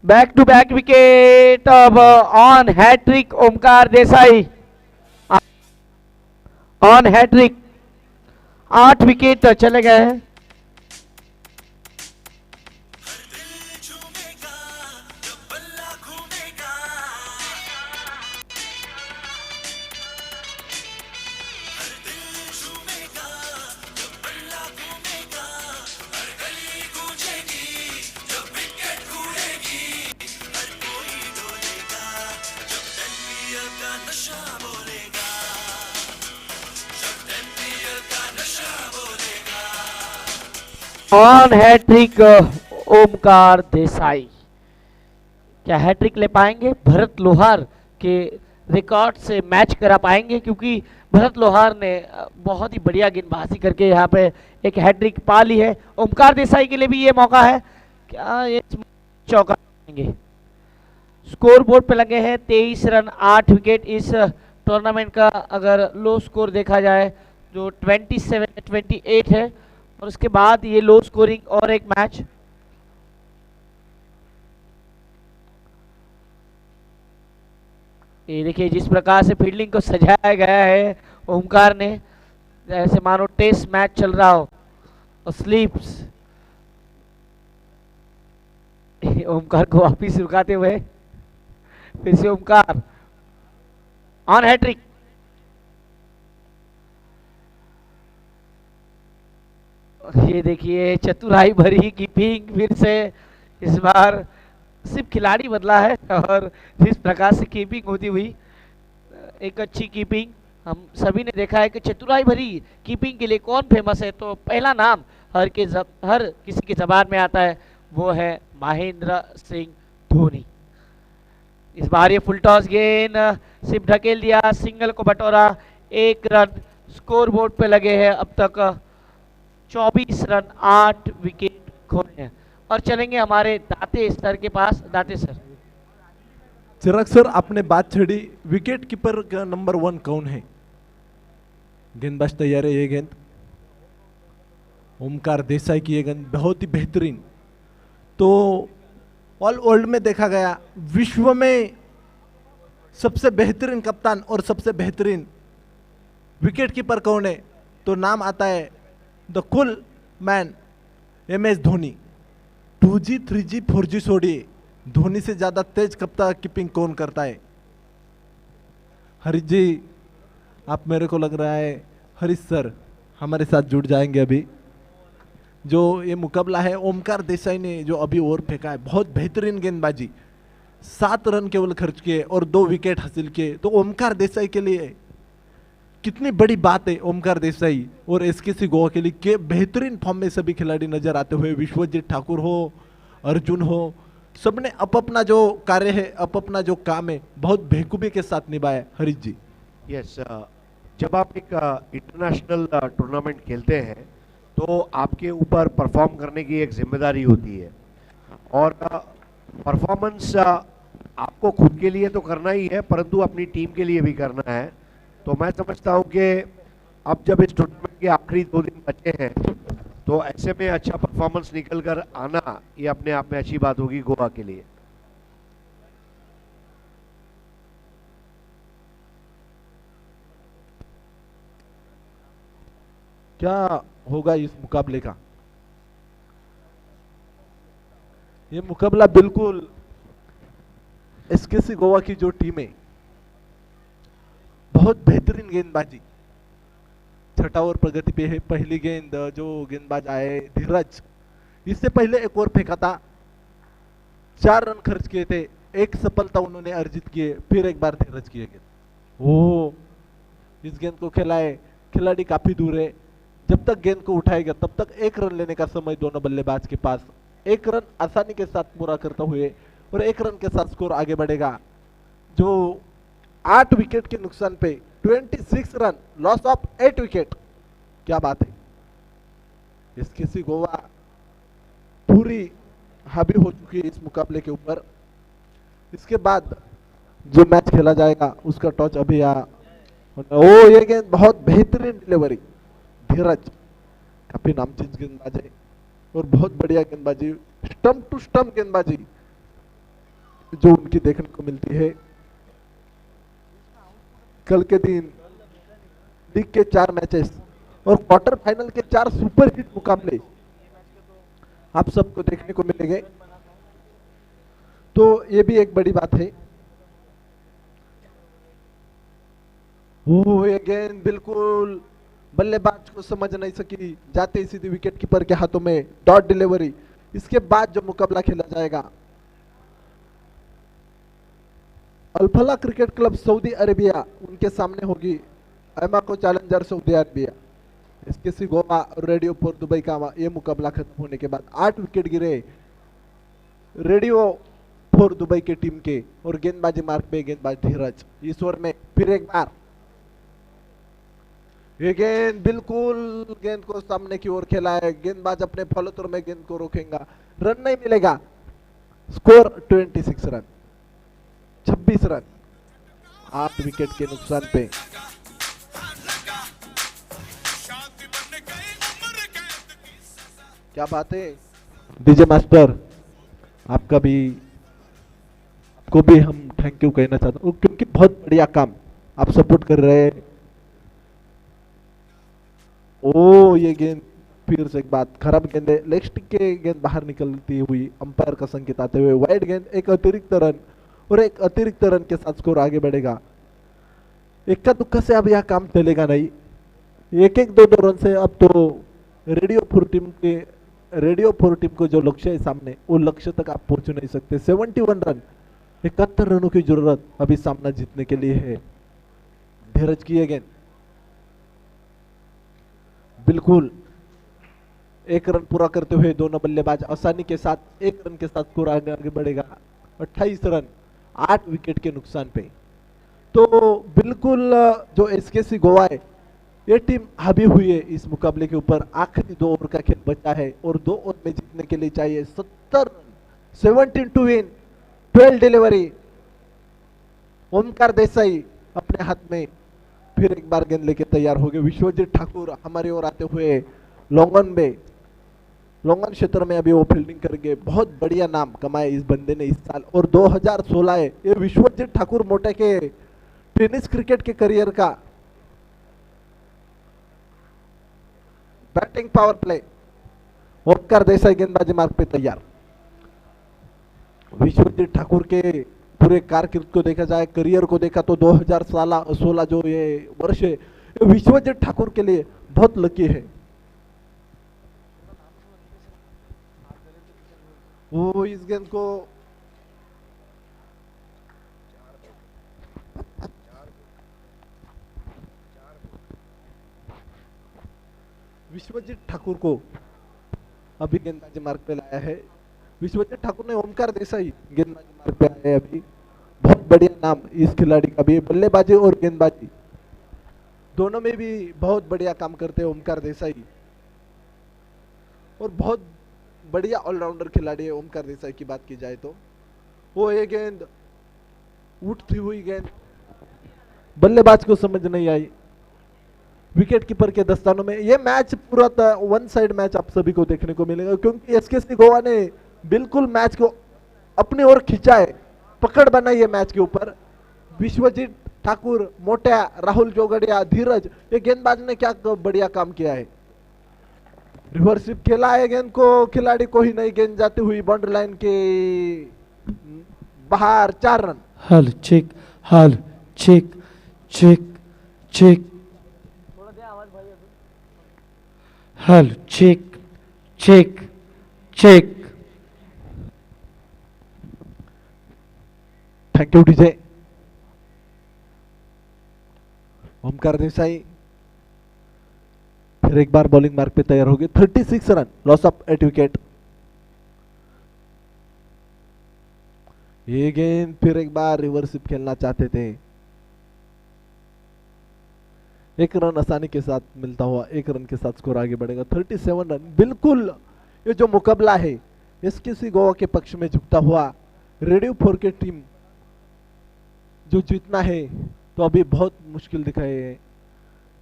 बैक टू बैक विकेट, अब on hat-trick Omkar Desai, on hat-trick, 8 wicket चले गए हैं। ऑन हैट्रिक ओमकार देसाई, क्या हैट्रिक ले पाएंगे, भरत लोहार के रिकॉर्ड से मैच करा पाएंगे, क्योंकि भरत लोहार ने बहुत ही बढ़िया गेंदबाजी करके यहाँ पे एक हैट्रिक पा ली है। ओमकार देसाई के लिए भी ये मौका है, क्या ये चौका लेंगे। स्कोर बोर्ड पे लगे हैं 23 रन, 8 विकेट इस टूर्नामेंट का अगर लो स्कोर देखा जाए जो 27-28 है, और उसके बाद ये लो स्कोरिंग और एक मैच। ये देखिए जिस प्रकार से फील्डिंग को सजाया गया है ओमकार ने, जैसे मानो टेस्ट मैच चल रहा हो। और स्लीप्स ओमकार को वापिस रुकाते हुए फिर से ओमकार ऑन हैट्रिक। ये देखिए चतुराई भरी कीपिंग फिर से, इस बार सिर्फ खिलाड़ी बदला है और जिस प्रकार से कीपिंग होती हुई, एक अच्छी कीपिंग। हम सभी ने देखा है कि चतुराई भरी कीपिंग के लिए कौन फेमस है, तो पहला नाम हर किसी की जबान में आता है, वो है महेंद्र सिंह धोनी। इस बार ये फुल टॉस गेंद सिर्फ ढकेल दिया, सिंगल को बटोरा, 1 रन स्कोर बोर्ड पे लगे हैं। अब तक 24 रन 8 विकेट खोए हैं। और चलेंगे हमारे दाते सर के पास। दाते सर। चिराग सर, आपने बात छेड़ी विकेट कीपर का नंबर 1 कौन है? गेंदबाज तैयार है। ये गेंद ओमकार देसाई की, ये गेंद बहुत ही बेहतरीन। तो ऑल वर्ल्ड में देखा गया, विश्व में सबसे बेहतरीन कप्तान और सबसे बेहतरीन विकेट कीपर कौन है, तो नाम आता है the cool man MS Dhoni. 2G 3G 4G छोड़िए, धोनी से ज्यादा तेज कप्तान कीपिंग कौन करता है? हरीश जी, आप, मेरे को लग रहा है हरीश सर हमारे साथ जुड़ जाएंगे अभी। जो ये मुकाबला है, ओमकार देसाई ने जो अभी ओवर फेंका है, बहुत बेहतरीन गेंदबाजी, 7 रन केवल खर्च किए और 2 विकेट हासिल किए। तो ओमकार देसाई के लिए कितनी बड़ी बात है। ओमकार देसाई और SKC गोवा के लिए के बेहतरीन फॉर्म में सभी खिलाड़ी नजर आते हुए, विश्वजीत ठाकुर हो, अर्जुन हो, सबने अपना जो कार्य है, अपना जो काम है, बहुत बेखूबी के साथ निभाया। हरीश जी। यस, जब आप एक इंटरनेशनल टूर्नामेंट खेलते हैं तो आपके ऊपर परफॉर्म करने की एक जिम्मेदारी होती है, और परफॉर्मेंस आपको खुद के लिए तो करना ही है, परंतु अपनी टीम के लिए भी करना है। तो मैं समझता हूं कि अब जब इस टूर्नामेंट के आखिरी 2 दिन बचे हैं, तो ऐसे में अच्छा परफॉर्मेंस निकल कर आना, ये अपने आप में अच्छी बात होगी गोवा के लिए। क्या होगा इस मुकाबले का? ये मुकाबला बिल्कुल SKC गोवा की जो टीम है, बहुत बेहतरीन गेंदबाजी, 6ठा ओवर प्रगति पे है। पहली गेंद जो गेंदबाज आए धीरज, इससे पहले एक ओवर फेंका था, 4 रन खर्च किए थे, 1 सफलता उन्होंने अर्जित किए, फिर एक बार धीरज किए गेंद। ओ, इस गेंद को खिलाए, खिलाड़ी काफी दूर है, जब तक गेंद को उठाएगा तब तक 1 रन लेने का समय दोनों बल्लेबाज के पास। 1 रन आसानी के साथ पूरा करते हुए और 1 रन के साथ स्कोर आगे बढ़ेगा। जो 8 विकेट के नुकसान पे 26 रन, लॉस ऑफ 8 विकेट, क्या बात है। SKC गोवा पूरी हावी हो चुकी है इस मुकाबले के ऊपर। इसके बाद जो मैच खेला जाएगा उसका टॉस अभी ओ, ये गेंद बहुत बेहतरीन डिलीवरी, धीरज काफी नामचीन गेंदबाज है और बहुत बढ़िया गेंदबाजी, स्टंप टू स्टंप गेंदबाजी जो उनकी देखने को मिलती है। कल के दिन लीग के 4 मैचेस और क्वार्टर फाइनल के 4 सुपर हिट मुकाबले आप सबको देखने को मिलेंगे, तो ये भी एक बड़ी बात है। ये गेंद बिल्कुल बल्लेबाज को समझ नहीं सकी, जाते ही सीधी विकेट कीपर के हाथों में, डॉट डिलीवरी। इसके बाद जो मुकाबला खेला जाएगा, Al Falah cricket club Saudi Arabia, उनके सामने होगी Amaco challenger Saudi Arabia. SKC Goa radio for Dubai का ये मुकाबला खत्म होने के बाद 8 विकेट गिरे रेडियो फॉर दुबई के टीम के, और गेंदबाजी मार्क पे गेंदबाज धीरज। इस ओवर में फिर एक बार ये गेंद बिल्कुल गेंद को सामने की ओर खेला है, गेंदबाज अपने फॉलोथ्रो में गेंद को रोकेगा, रन नहीं मिलेगा। Score 26 run, 26 run. 8 विकेट के नुकसान पे। क्या बात है डीजे मास्टर, आपका भी, आपको भी हम थैंक यू कहना चाहते हैं क्योंकि बहुत बढ़िया काम आप सपोर्ट कर रहे हैं। ओ ये गेंद फिर से एक बात खराब गेंद है, लेग स्टिक के गेंद बाहर निकलती हुई अंपायर का संकेत आते हुए वाइड गेंद, एक अतिरिक्त रन और एक अतिरिक्त रन के साथ स्कोर आगे बढ़ेगा। इक्का दुक्का से अब यह काम चलेगा नहीं, एक एक दो दो रन से अब तो रेडियो फोर टीम को जो लक्ष्य है सामने, वो लक्ष्य तक आप पहुंच नहीं सकते। 71 रन, 71 रनों की जरूरत अभी सामना जीतने के लिए है। धीरज की गेंद बिल्कुल एक रन पूरा करते हुए दोनों बल्लेबाज आसानी के साथ एक रन के साथ स्कोर आगे बढ़ेगा। 28 रन 8 विकेट के नुकसान पे। तो बिल्कुल जो एसकेसी गोवा है ये टीम हावी हुई है इस मुकाबले के ऊपर। आखिरी 2 ओवर का खेल बचा है और 2 ओवर में जीतने के लिए चाहिए 70 run, 17 to win, 12 delivery. Omkar Desai अपने हाथ में फिर एक बार गेंद लेके तैयार हो गए। विश्वजीत ठाकुर हमारी ओर आते हुए लोंगन क्षेत्र में अभी वो फील्डिंग करके बहुत बढ़िया नाम कमाए इस बंदे ने इस साल। और 2016 है ये विश्वजीत ठाकुर मोटे के टेनिस क्रिकेट के करियर का batting power play. Omkar Desai गेंदबाजी मार्ग पे तैयार। विश्वजीत ठाकुर के पूरे कारकिर्द को देखा जाए, करियर को देखा तो 2016 जो ये वर्ष है विश्वजीत ठाकुर के लिए बहुत लकी है। वो इस गेंद को विश्वजीत ठाकुर को अभी गेंदबाजी मार्ग पे लाया है। विश्वजीत ठाकुर ने ओमकार देसाई गेंदबाजी मार्ग पे आए अभी। बहुत बढ़िया नाम इस खिलाड़ी का भी, बल्लेबाजी और गेंदबाजी दोनों में भी बहुत बढ़िया काम करते हैं ओमकार देसाई और बहुत बढ़िया ऑलराउंडर खिलाड़ी है ओमकार देसाई की बात की जाए तो। वो ये गेंद उठती हुई गेंद बल्लेबाज को समझ नहीं आई। विकेट कीपर के दस्तानों में ये मैच पूरा वन साइड मैच आप सभी को देखने को मिलेगा क्योंकि एसकेसी गोवा ने बिल्कुल मैच को अपनी ओर खींचा है, पकड़ बनाई है मैच के ऊपर। विश्वजीत ठाकुर, मोटिया, राहुल जोगड़िया, धीरज, ये गेंदबाज ने क्या बढ़िया काम किया है। रिवर्सिप खेला है गेंद को, खिलाड़ी को ही नहीं, गेंद जाती हुई बाउंड्री लाइन के बाहर। 4 run. Hello check check check hello check check. Thank you DJ. Omkar Desai फिर एक बार बॉलिंग मार्क पे तैयार हो गए। 36 रन, लॉस ऑफ 8 विकेट। ये गेंद फिर एक बार रिवर्सिप खेलना चाहते थे। 1 रन आसानी के साथ मिलता हुआ 1 रन के साथ स्कोर आगे बढ़ेगा। 37 रन। बिल्कुल ये जो मुकाबला है एसकेसी गोवा के पक्ष में झुकता हुआ रेडियो 4 के टीम जो जीतना है तो अभी बहुत मुश्किल दिखाई है।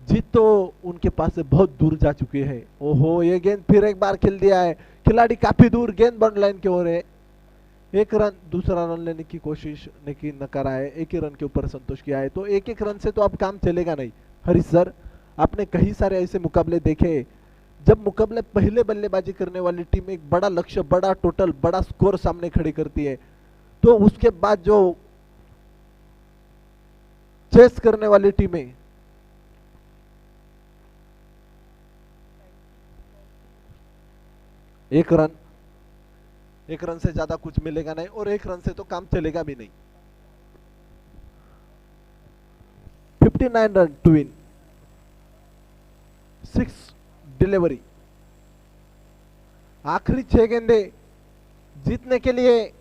जीत तो उनके पास से बहुत दूर जा चुके हैं। ओहो ये गेंद फिर एक बार खेल दिया है, खिलाड़ी काफी दूर, गेंद बाउंड्री लाइन की ओर है। 1 रन, दूसरा रन लेने की कोशिश लेकिन नकारा है। 1 ही रन के ऊपर संतोष किया है। तो 1-1 रन से तो अब काम चलेगा नहीं। हरीश सर, आपने कई सारे ऐसे मुकाबले देखे जब मुकाबले पहले बल्लेबाजी करने वाली टीम एक बड़ा लक्ष्य, बड़ा टोटल, बड़ा स्कोर सामने खड़ी करती है तो उसके बाद जो चेस करने वाली टीमें एक रन से ज्यादा कुछ मिलेगा नहीं और 1 रन से तो काम चलेगा भी नहीं। 59 रन टू विन, 6 डिलीवरी। आखिरी 6 गेंदे जीतने के लिए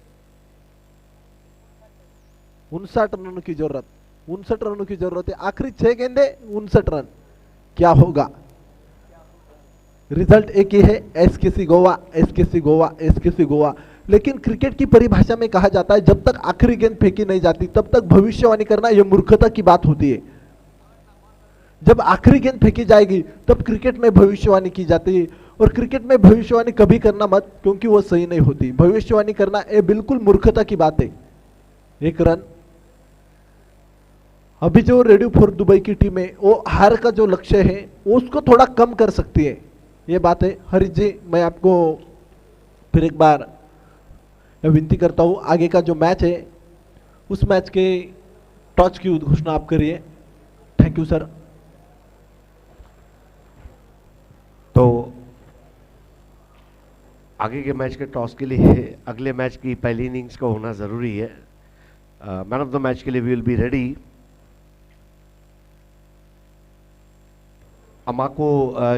59 रनों की जरूरत, 59 रनों की जरूरत है। आखिरी 6 गेंदे 59 रन। क्या होगा? रिजल्ट एक ही है, एसकेसी गोवा, एसकेसी गोवा, एसकेसी गोवा। लेकिन क्रिकेट की परिभाषा में कहा जाता है जब तक आखिरी गेंद फेंकी नहीं जाती तब तक भविष्यवाणी करना यह मूर्खता की बात होती है। जब आखिरी गेंद फेंकी जाएगी तब क्रिकेट में भविष्यवाणी की जाती है, और क्रिकेट में भविष्यवाणी कभी करना मत, क्योंकि वो सही नहीं होती। भविष्यवाणी करना ये बिल्कुल मूर्खता की बात है। एक रन अभी जो रेडी फॉर दुबई की टीम है वो हार का जो लक्ष्य है वो उसको थोड़ा कम कर सकती है, ये बात है। हरीश जी, मैं आपको फिर एक बार विनती करता हूं, आगे का जो मैच है उस मैच के टॉस की घोषणा आप करिए। Thank you sir. तो आगे के मैच के टॉस के लिए अगले मैच की पहली इनिंग्स का होना जरूरी है। मैन ऑफ द मैच के लिए we will be ready. Amaco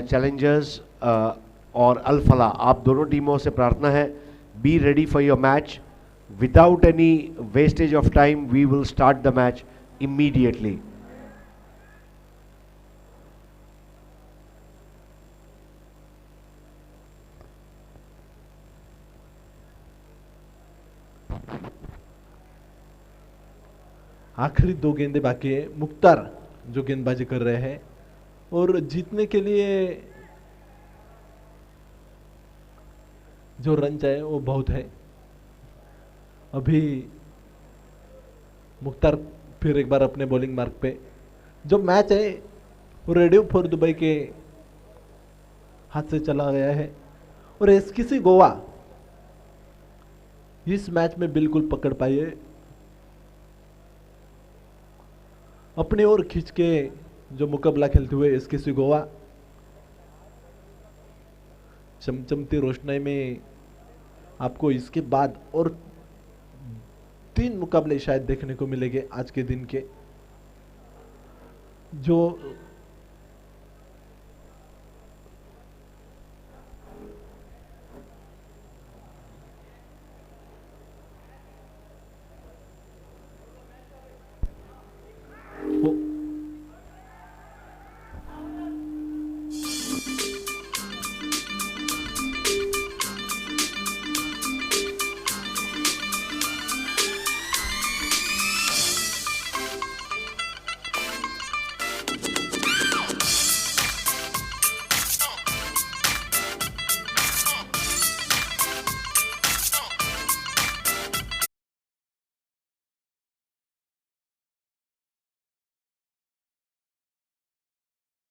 challengers और अल फला, आप दोनों टीमों से प्रार्थना है, be ready for your match. Without any wastage of time we will start the match immediately. आखिरी 2 गेंदें बाकी है। मुख्तार जो गेंदबाजी कर रहे हैं और जीतने के लिए जो रन चाहिए वो बहुत है। अभी मुख्तार फिर एक बार अपने बॉलिंग मार्क पे, जो मैच है वो रेडियो फॉर दुबई के हाथ से चला गया है, और एसकेसी गोवा इस मैच में बिल्कुल पकड़ पाई है। अपने ओर खींच के जो मुकाबला खेलते हुए एसकेसी गोवा चमचमती रोशनाई में आपको इसके बाद और 3 मुकाबले शायद देखने को मिलेंगे आज के दिन के। जो